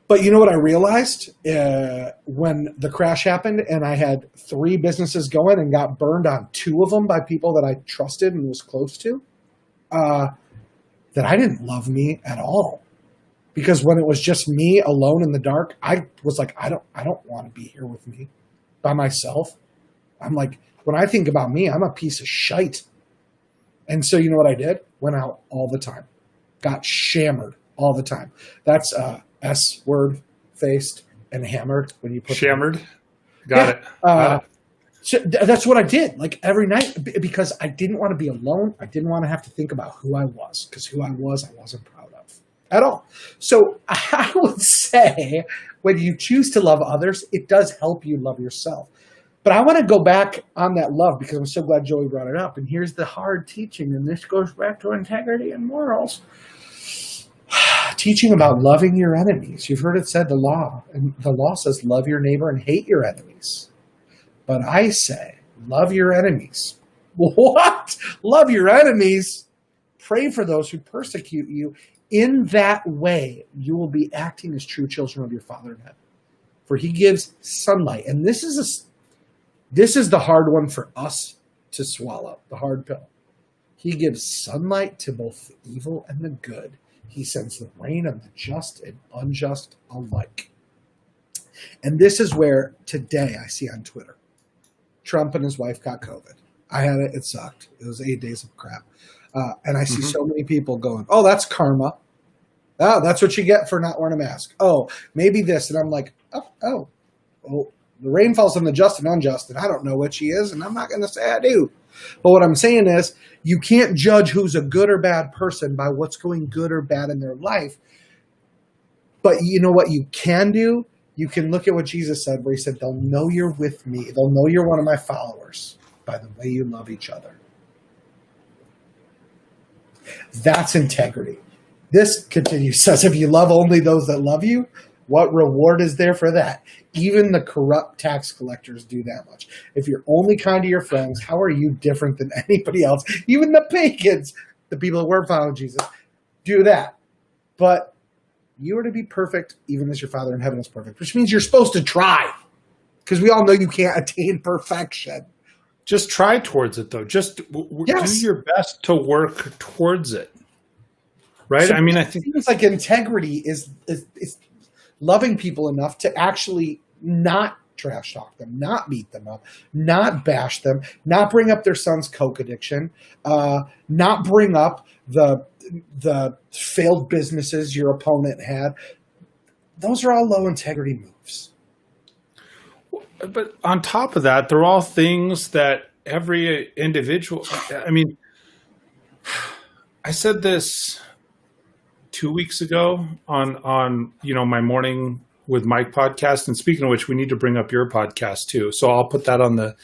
But you know what I realized when the crash happened and I had 3 businesses going and got burned on 2 of them by people that I trusted and was close to, that I didn't love me at all. Because when it was just me alone in the dark, I was like, I don't want to be here with me by myself. I'm like, when I think about me, I'm a piece of shite. And so you know what I did? Went out all the time. Got shammered all the time. That's S word, faced and hammered when you put shammered. Got it. So that's what I did, like every night, because I didn't want to be alone. I didn't want to have to think about who I was, because who I wasn't proud of at all. So I would say when you choose to love others, it does help you love yourself. But I want to go back on that love, because I'm so glad Joey brought it up. And here's the hard teaching, and this goes back to integrity and morals. Teaching about loving your enemies. You've heard it said, the law. And the law says love your neighbor and hate your enemies. But I say, love your enemies. What? Love your enemies? Pray for those who persecute you. In that way, you will be acting as true children of your Father in heaven. For he gives sunlight. And this is the hard one for us to swallow, the hard pill. He gives sunlight to both the evil and the good. He sends the rain on the just and unjust alike. And this is where today I see on Twitter, Trump and his wife got COVID. I had it. It sucked. It was 8 days of crap. And I see so many people going, oh, that's karma. Oh, that's what you get for not wearing a mask. Oh, maybe this. And I'm like, oh, the rain falls on the just and unjust, and I don't know which he is, and I'm not going to say I do. But what I'm saying is, you can't judge who's a good or bad person by what's going good or bad in their life. But you know what you can do? You can look at what Jesus said, where he said, they'll know you're with me. They'll know you're one of my followers by the way you love each other. That's integrity. This continues, says, if you love only those that love you, what reward is there for that? Even the corrupt tax collectors do that much. If you're only kind to your friends, how are you different than anybody else? Even the pagans, the people that weren't following Jesus, do that. But you are to be perfect, even as your Father in heaven is perfect, which means you're supposed to try, because we all know you can't attain perfection. Just try towards it, though. Just do your best to work towards it. Right? So I mean, I think it's like integrity is loving people enough to actually not trash talk them, not beat them up, not bash them, not bring up their son's coke addiction, not bring up the failed businesses your opponent had. Those are all low integrity moves. but on top of that, they're all things that every individual, I mean, I said this 2 weeks ago on my Morning with Mike podcast. And speaking of which, we need to bring up your podcast too. So I'll put that on the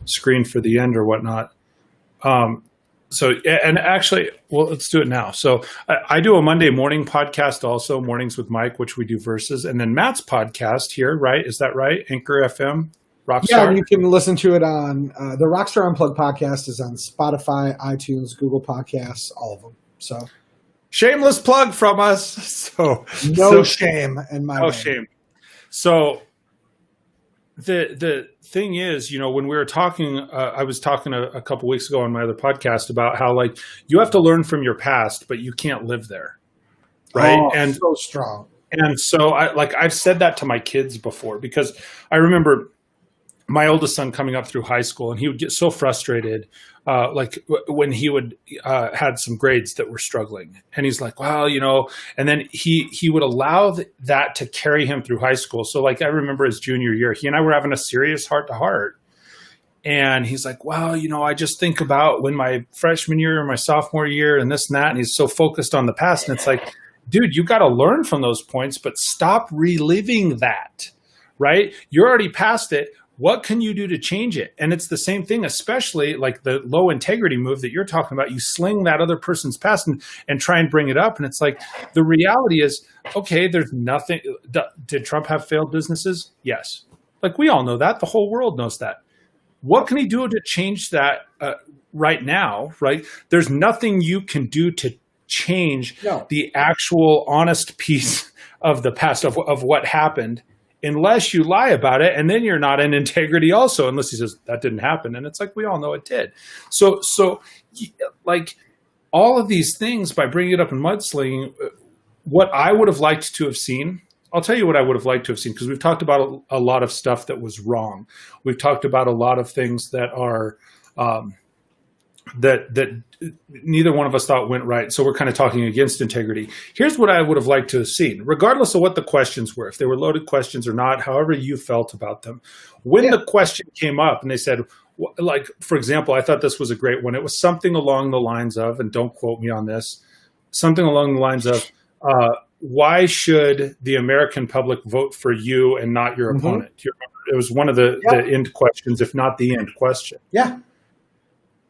screen for the end or whatnot. And actually, well, let's do it now. So I do a Monday morning podcast also, Mornings with Mike, which we do verses. And then Matt's podcast here, right? Is that right? Anchor FM, Rockstar? Yeah, you can listen to it on the Rockstar Unplugged podcast is on Spotify, iTunes, Google Podcasts, all of them. So shameless plug from us. So no shame in my no shame. So the thing is, when we were talking, I was talking a couple weeks ago on my other podcast about how like you have to learn from your past, but you can't live there, right? And so strong. And so I've said that to my kids before, because I remember my oldest son coming up through high school, and he would get so frustrated, when he would had some grades that were struggling, and he's like, well, and then he would allow that to carry him through high school. So like I remember his junior year, he and I were having a serious heart to heart, and he's like, well, I just think about when my freshman year or my sophomore year and this and that, and he's so focused on the past, and it's like, dude, you got to learn from those points, but stop reliving that, right? You're already past it. What can you do to change it? And it's the same thing, especially like the low integrity move that you're talking about. You sling that other person's past and try and bring it up. And it's like, the reality is, okay, there's nothing. Did Trump have failed businesses? Yes. Like we all know that. The whole world knows that. What can he do to change that right now, right? There's nothing you can do to change the actual honest piece of the past of what happened, unless you lie about it, and then you're not in integrity also, unless he says that didn't happen. And it's like, we all know it did. So like all of these things, by bringing it up in mudslinging, what I would have liked to have seen, I'll tell you what I would have liked to have seen, because we've talked about a lot of stuff that was wrong. We've talked about a lot of things that are that neither one of us thought went right. So we're kind of talking against integrity. Here's what I would have liked to have seen, regardless of what the questions were, if they were loaded questions or not, however you felt about them. When the question came up and they said, like, for example, I thought this was a great one. It was something along the lines of, and don't quote me on this, something along the lines of, why should the American public vote for you and not your opponent? Do you remember? It was one of the end questions, if not the end question. Yeah.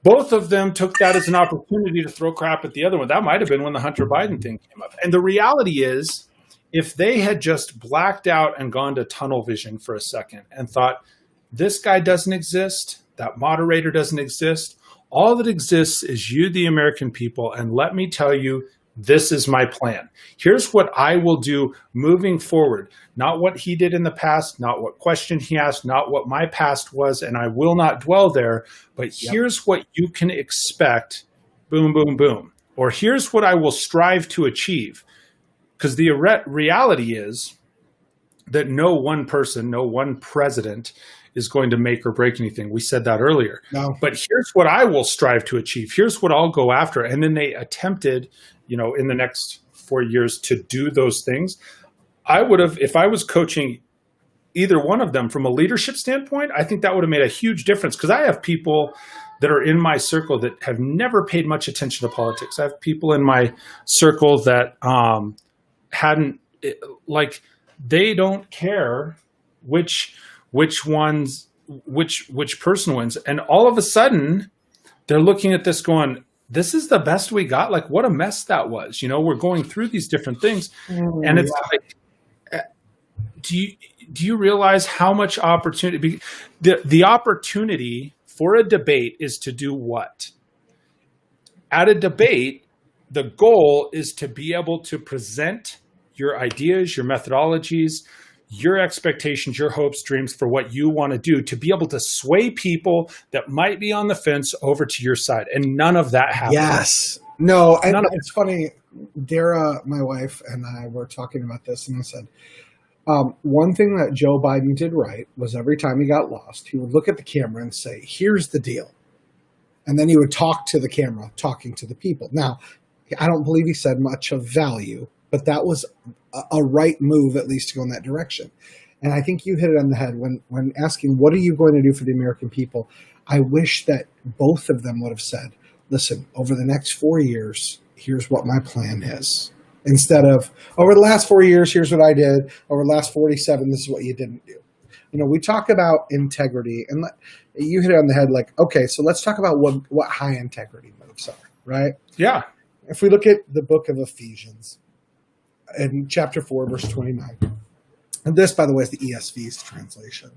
Both of them took that as an opportunity to throw crap at the other one. That might have been when the Hunter Biden thing came up. And the reality is, if they had just blacked out and gone to tunnel vision for a second and thought, this guy doesn't exist, that moderator doesn't exist, all that exists is you, the American people, and let me tell you, this is my plan. Here's what I will do moving forward. Not what he did in the past, not what question he asked, not what my past was, and I will not dwell there, but here's what you can expect, boom, boom, boom. Or here's what I will strive to achieve. Because the reality is that no one person, no one president is going to make or break anything. We said that earlier. No. But here's what I will strive to achieve. Here's what I'll go after. And then they attempted, in the next 4 years to do those things. I would have, if I was coaching either one of them from a leadership standpoint, I think that would have made a huge difference, because I have people that are in my circle that have never paid much attention to politics. I have people in my circle that they don't care which person wins. And all of a sudden they're looking at this going, this is the best we got. Like, what a mess that was. We're going through these different things. And it's like, do you realize how much opportunity, the opportunity for a debate is to do what? At a debate, the goal is to be able to present your ideas, your methodologies, your expectations, your hopes, dreams for what you want to do, to be able to sway people that might be on the fence over to your side. And none of that happens. Yes. No, and it's funny. Dara, my wife, and I were talking about this, and I said, one thing that Joe Biden did right was every time he got lost, he would look at the camera and say, here's the deal. And then he would talk to the camera, talking to the people. Now, I don't believe he said much of value, but that was a right move, at least to go in that direction. And I think you hit it on the head when asking, what are you going to do for the American people? I wish that both of them would have said, listen, over the next 4 years, here's what my plan is. Instead of, over the last 4 years, here's what I did. Over the last 47, this is what you didn't do. We talk about integrity, and you hit it on the head like, okay, so let's talk about what high integrity moves are, right? Yeah. If we look at the book of Ephesians, in chapter 4, verse 29, and this, by the way, is the ESV's translation.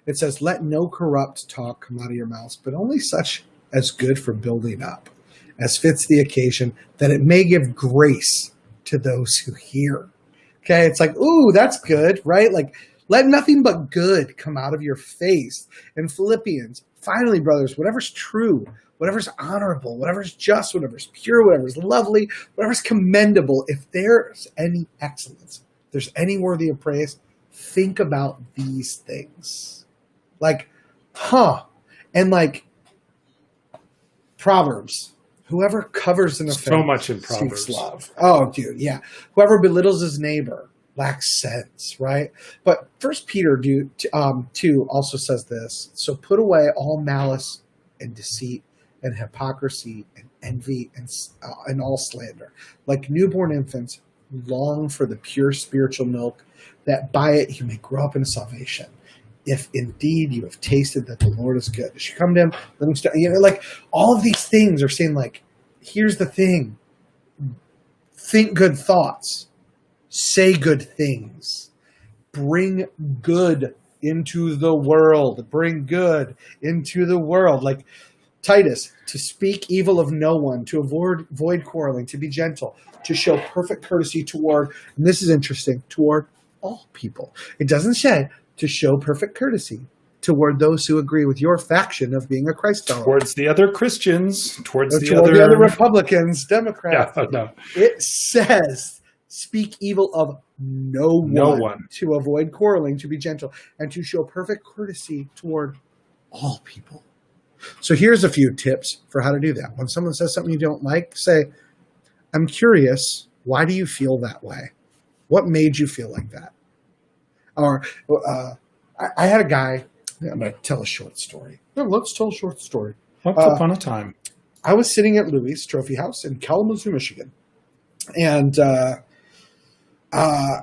It says, let no corrupt talk come out of your mouths, but only such as good for building up, as fits the occasion, that it may give grace to those who hear. Okay, it's like, ooh, that's good, right? Like, let nothing but good come out of your face. In Philippians, finally, brothers, whatever's true, whatever's honorable, whatever's just, whatever's pure, whatever's lovely, whatever's commendable, if there's any excellence, if there's any worthy of praise, think about these things. Like, and like Proverbs, whoever covers an offense So much in Proverbs. seeks love. Oh, dude, yeah. Whoever belittles his neighbor lacks sense, right? But First Peter 2 also says this. So put away all malice and deceit and hypocrisy and envy and all slander. Like newborn infants, long for the pure spiritual milk, that by it you may grow up into salvation. If indeed you have tasted that the Lord is good. As you come to him, let him start. Like all of these things are saying, like, here's the thing. Think good thoughts. Say good things. Bring good into the world. Bring good into the world. Like Titus, to speak evil of no one, to avoid quarreling, to be gentle, to show perfect courtesy toward, and this is interesting, toward all people. It doesn't say to show perfect courtesy toward those who agree with your faction of being a Christ follower. Towards the other Christians, towards the toward other... the other Republicans, Democrats. Yeah, no. It says, speak evil of no one, to avoid quarreling, to be gentle, and to show perfect courtesy toward all people. So here's a few tips for how to do that. When someone says something you don't like, say, I'm curious, why do you feel that way? What made you feel like that? Or I had a guy, I'm going to tell a short story. No, let's tell a short story. Once upon a time. I was sitting at Louis' Trophy House in Kalamazoo, Michigan. And, I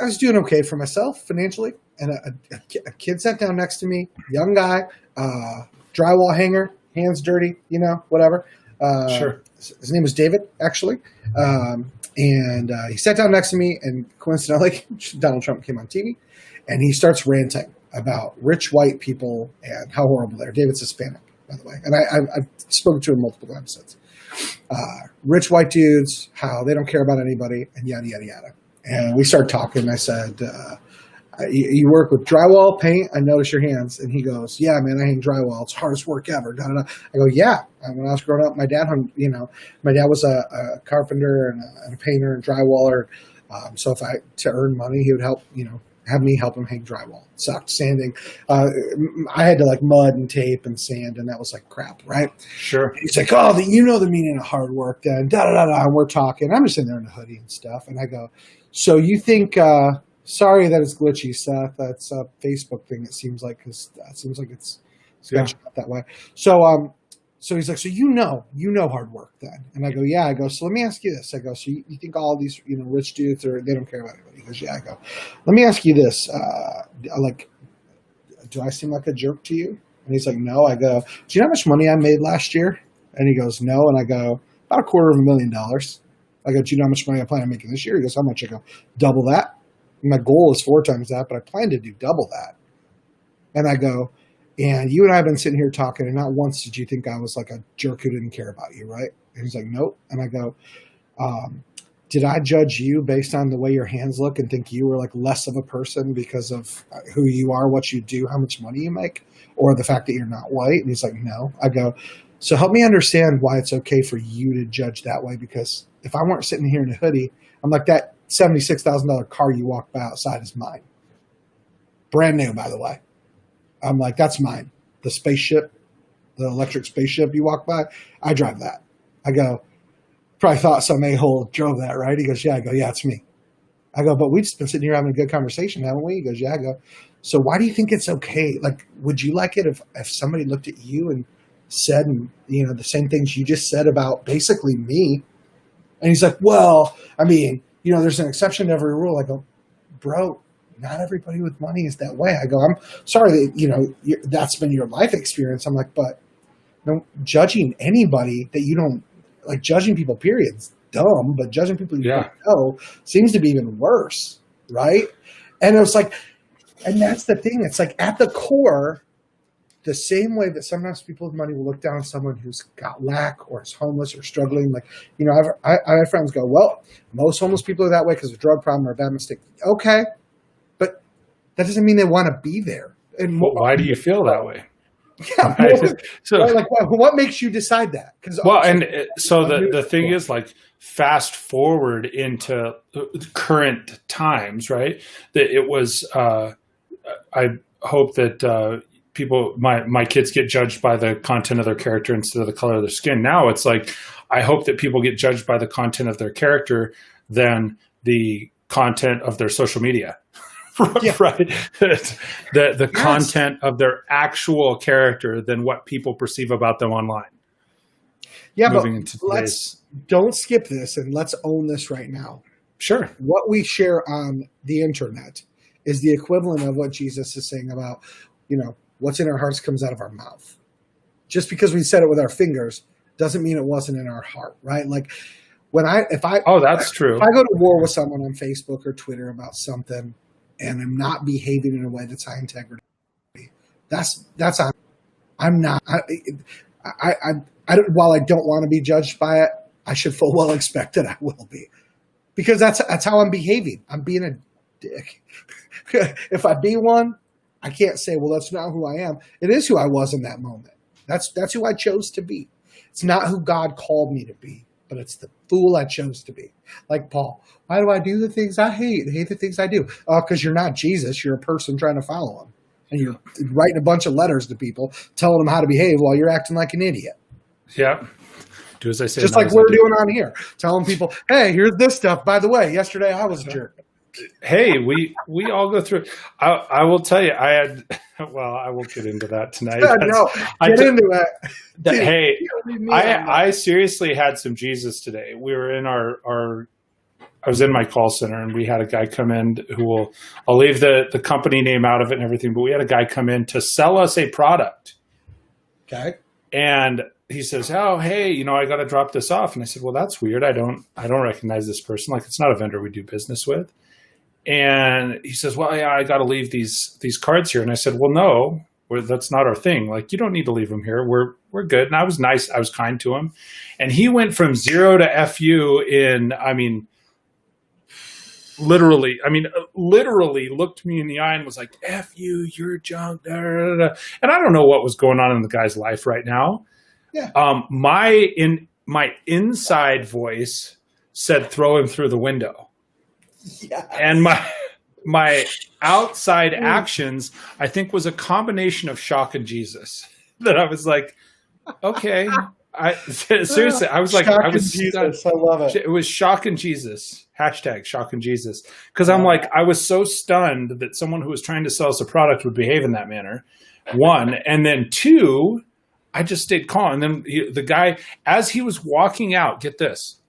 was doing okay for myself financially. And a kid sat down next to me, young guy, drywall hanger, hands dirty, whatever. Sure. His name was David, actually. And he sat down next to me, and coincidentally, Donald Trump came on TV, and he starts ranting about rich white people and how horrible they are. David's Hispanic, by the way. And I've spoken to him multiple times since. Rich white dudes, how they don't care about anybody, and yada, yada, yada. And we started talking. I said, you work with drywall, paint? I notice your hands. And he goes, yeah, man, I hang drywall. It's the hardest work ever. Da, da, da. I go, yeah. When I was growing up, my dad hung, my dad was a carpenter and a painter and drywaller. So if to earn money, he would help, have me help him hang drywall. It sucked. Sanding. I had to like mud and tape and sand, and that was like crap, right? Sure. And he's like, oh, the meaning of hard work then. Da, da, da, da. And we're talking. I'm just in there in a hoodie and stuff. And I go, so you think, sorry that it's glitchy, Seth. That's a Facebook thing, it seems like, because it seems like it's sketched out that way. So he's like, so you know hard work then? And I go, yeah. I go, so let me ask you this. I go, so you think all these rich dudes they don't care about anybody? He goes, yeah. I go, let me ask you this. Do I seem like a jerk to you? And he's like, no. I go, do you know how much money I made last year? And he goes, no. And I go, about $250,000. I go, do you know how much money I plan on making this year? He goes, how much? I go, double that. My goal is 4 times that, but I plan to do double that. And I go, and you and I have been sitting here talking, and not once did you think I was like a jerk who didn't care about you, right? And he's like, nope. And I go, did I judge you based on the way your hands look and think you were like less of a person because of who you are, what you do, how much money you make, or the fact that you're not white? And he's like, no. I go, so help me understand why it's okay for you to judge that way, because if I weren't sitting here in a hoodie, I'm like, that $76,000 car you walk by outside is mine. Brand new, by the way. I'm like, that's mine. The spaceship, the electric spaceship you walk by, I drive that. I go, probably thought some a-hole drove that, right? He goes, yeah. I go, yeah, it's me. I go, but we've just been sitting here having a good conversation, haven't we? He goes, yeah. I go, so why do you think it's okay? Like, would you like it if somebody looked at you and said, the same things you just said about basically me? And he's like, well, I mean, there's an exception to every rule. I go, bro, not everybody with money is that way. I go, I'm sorry that, that's been your life experience. I'm like, but judging anybody that you don't, like, judging people, period's dumb, but judging people you don't know seems to be even worse, right? And it was like, and that's the thing. It's like, at the core, the same way that sometimes people with money will look down on someone who's got lack or is homeless or struggling. Like, I have friends go, well, most homeless people are that way because of a drug problem or a bad mistake. Okay, but that doesn't mean they want to be there. And why do you feel that way? Yeah, what makes you decide that? So the thing is, like, fast forward into current times, right? That it was. I hope that people, my kids, get judged by the content of their character instead of the color of their skin. Now it's like, I hope that people get judged by the content of their character than the content of their social media. Right. The content of their actual character than what people perceive about them online. Yeah, but don't skip this and let's own this right now. Sure. What we share on the internet is the equivalent of what Jesus is saying about, what's in our hearts comes out of our mouth. Just because we said it with our fingers doesn't mean it wasn't in our heart, right? Like, that's true. If I go to war with someone on Facebook or Twitter about something and I'm not behaving in a way that's high integrity, I'm not. While I don't want to be judged by it, I should full well expect that I will be, because that's how I'm behaving. I'm being a dick. If I be one, I can't say, well, that's not who I am. It is who I was in that moment. That's who I chose to be. It's not who God called me to be, but it's the fool I chose to be. Like Paul, why do I do the things I hate the things I do? Because you're not Jesus. You're a person trying to follow him. And you're writing a bunch of letters to people, telling them how to behave while you're acting like an idiot. Yeah. Do as I say. Just like we're doing on here. Telling people, hey, here's this stuff. By the way, yesterday I was a jerk. Hey, we all go through. I will tell you, I won't get into that tonight. Get into it. I seriously had some Jesus today. We were in I was in my call center, and we had a guy come in I'll leave the company name out of it and everything, but we had a guy come in to sell us a product. Okay. And he says, oh, hey, I got to drop this off. And I said, well, that's weird. I don't recognize this person. Like, it's not a vendor we do business with. And he says, well, yeah, I got to leave these cards here. And I said, well, no, that's not our thing. Like, you don't need to leave them here. We're good. And I was nice. I was kind to him. And he went from 0 to FU literally looked me in the eye and was like, F you, you're junk. Da, da, da. And I don't know what was going on in the guy's life right now. Yeah. My inside voice said, throw him through the window. Yeah. And my outside actions, I think, was a combination of shock and Jesus. That I was like, okay. Seriously, I was like, shock and Jesus. I love it. It was shock and Jesus. # shock and Jesus. Because I'm like, I was so stunned that someone who was trying to sell us a product would behave in that manner. One. And then two, I just stayed calm. And then the guy, as he was walking out, get this.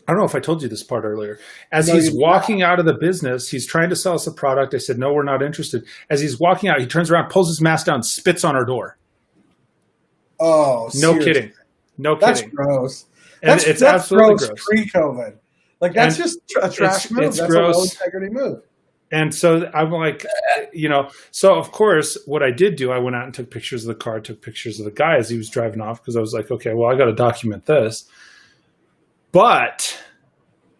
I don't know if I told you this part earlier. As he's walking out of the business, he's trying to sell us a product. I said, no, we're not interested. As he's walking out, he turns around, pulls his mask down, spits on our door. Oh, no kidding. No that's kidding. Gross. It's absolutely gross. Pre-COVID. Like, that's just a trash move. That's gross. A low integrity move. And so I'm like, so of course, what I did do, I went out and took pictures of the car, took pictures of the guy as he was driving off, because I was like, okay, well, I got to document this. But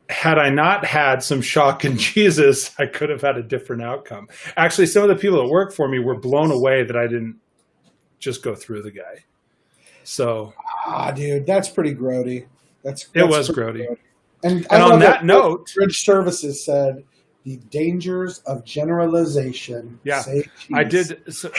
had I not had some shock and Jesus, I could have had a different outcome. Actually, some of the people that work for me were blown away that I didn't just go through the guy. So, dude, that's pretty grody. It was grody. And on that note, Bridge Services said the dangers of generalization. Yeah, I did. So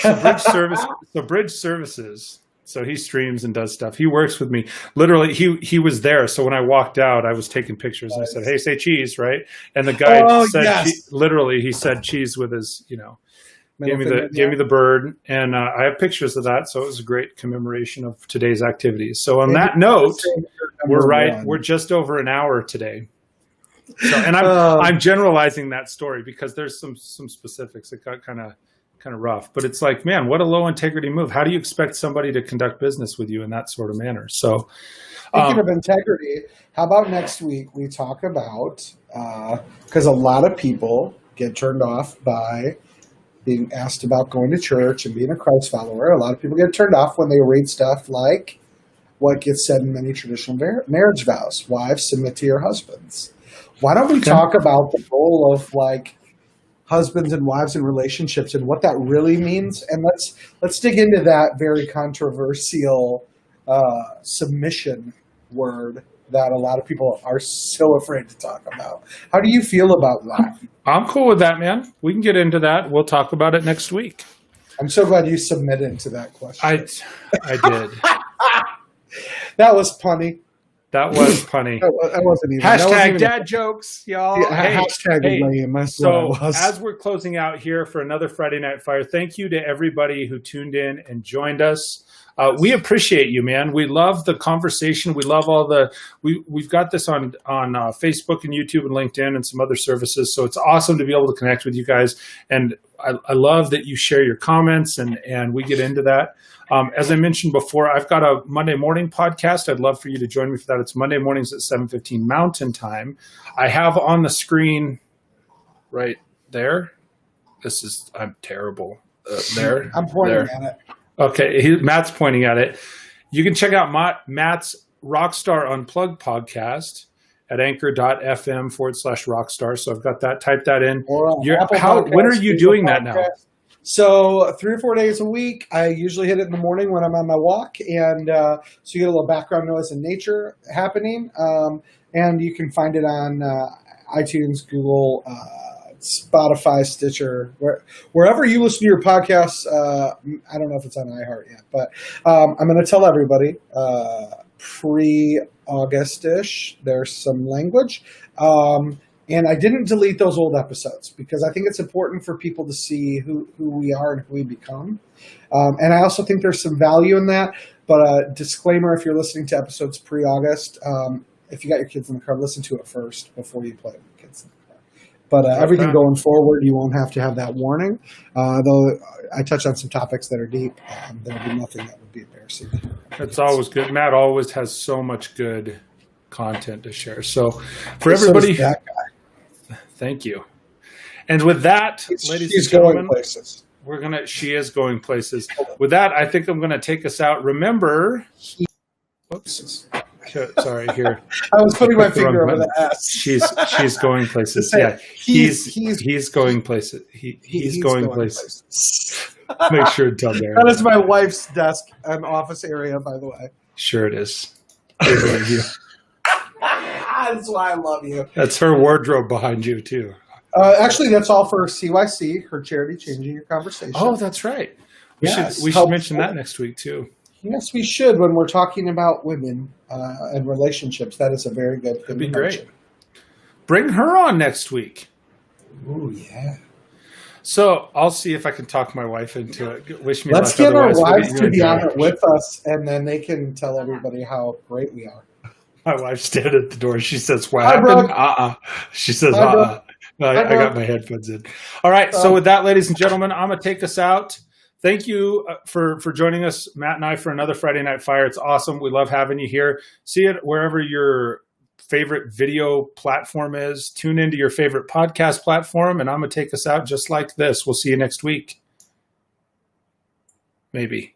Bridge Services So he streams and does stuff. He works with me. Literally, he was there. So when I walked out, I was taking pictures. Nice. And I said, "Hey, say cheese," right? And the guy said, literally, he said cheese with his, gave me the bird, and I have pictures of that. So it was a great commemoration of today's activities. So on that note, we're just over an hour today. So, and I'm generalizing that story because there's some specifics that got kind of rough, but it's like, man, what a low integrity move. How do you expect somebody to conduct business with you in that sort of manner? So speaking of integrity, how about next week we talk about, because a lot of people get turned off by being asked about going to church and being a Christ follower. A lot of people get turned off when they read stuff like what gets said in many traditional marriage vows: wives, submit to your husbands. Why don't we talk about the role of husbands and wives in relationships and what that really means? And let's dig into that very controversial submission word that a lot of people are so afraid to talk about. How do you feel about that? I'm cool with that, man. We can get into that. We'll talk about it next week. I'm so glad you submitted to that question. I did. That was punny. That was funny. That wasn't even. Hashtag dad jokes, y'all. Yeah, hashtag lame. So as we're closing out here for another Friday Night Fire, thank you to everybody who tuned in and joined us. We appreciate you, man. We love the conversation. We love all we've got this on Facebook and YouTube and LinkedIn and some other services. So it's awesome to be able to connect with you guys. And I love that you share your comments and we get into that. As I mentioned before, I've got a Monday morning podcast. I'd love for you to join me for that. It's Monday mornings at 7:15 Mountain Time. I have on the screen right there. I'm terrible. There. I'm pointing at it. Okay, Matt's pointing at it. You can check out Matt's Rockstar Unplugged podcast at anchor.fm/rockstar. So I've got that. Type that in. When are you doing that now? So 3 or 4 days a week. I usually hit it in the morning when I'm on my walk, and so you get a little background noise and nature happening. And you can find it on iTunes, Google, Spotify, Stitcher, wherever you listen to your podcasts. I don't know if it's on iHeart yet, but I'm going to tell everybody pre-August-ish, there's some language. And I didn't delete those old episodes because I think it's important for people to see who we are and who we become. And I also think there's some value in that. But a disclaimer, if you're listening to episodes pre-August, if you got your kids in the car, listen to it first before you play with your kids in the car. But everything going forward, you won't have to have that warning. Though I touch on some topics that are deep, there'll be nothing that would be embarrassing. It's always good. Matt always has so much good content to share. So for everybody... So that guy. Thank you. And with that, ladies and gentlemen, she is going places. With that, I think I'm going to take us out. Remember, oops, sorry, here. I was putting my finger over the S. She's going places. Yeah, he's going places. He's going places. Make sure to tell Darren. That is my wife's desk and office area, by the way. Sure it is. That's why I love you. That's her wardrobe behind you, too. Actually, that's all for CYC, her charity Changing Your Conversation. Oh, that's right. We should mention that next week, too. Yes, we should when we're talking about women and relationships. That is a very good thing. That'd be great. Bring her on next week. Oh, yeah. So I'll see if I can talk my wife into it. Wish me Let's luck. get our wives to be on it with us, and then they can tell everybody how great we are. My wife standing at the door. She says, "What happened?" She says, I got my headphones in. All right. So with that, ladies and gentlemen, I'm going to take us out. Thank you for joining us, Matt and I, for another Friday Night Fire. It's awesome. We love having you here. See it wherever your favorite video platform is. Tune into your favorite podcast platform, and I'm going to take us out just like this. We'll see you next week. Maybe.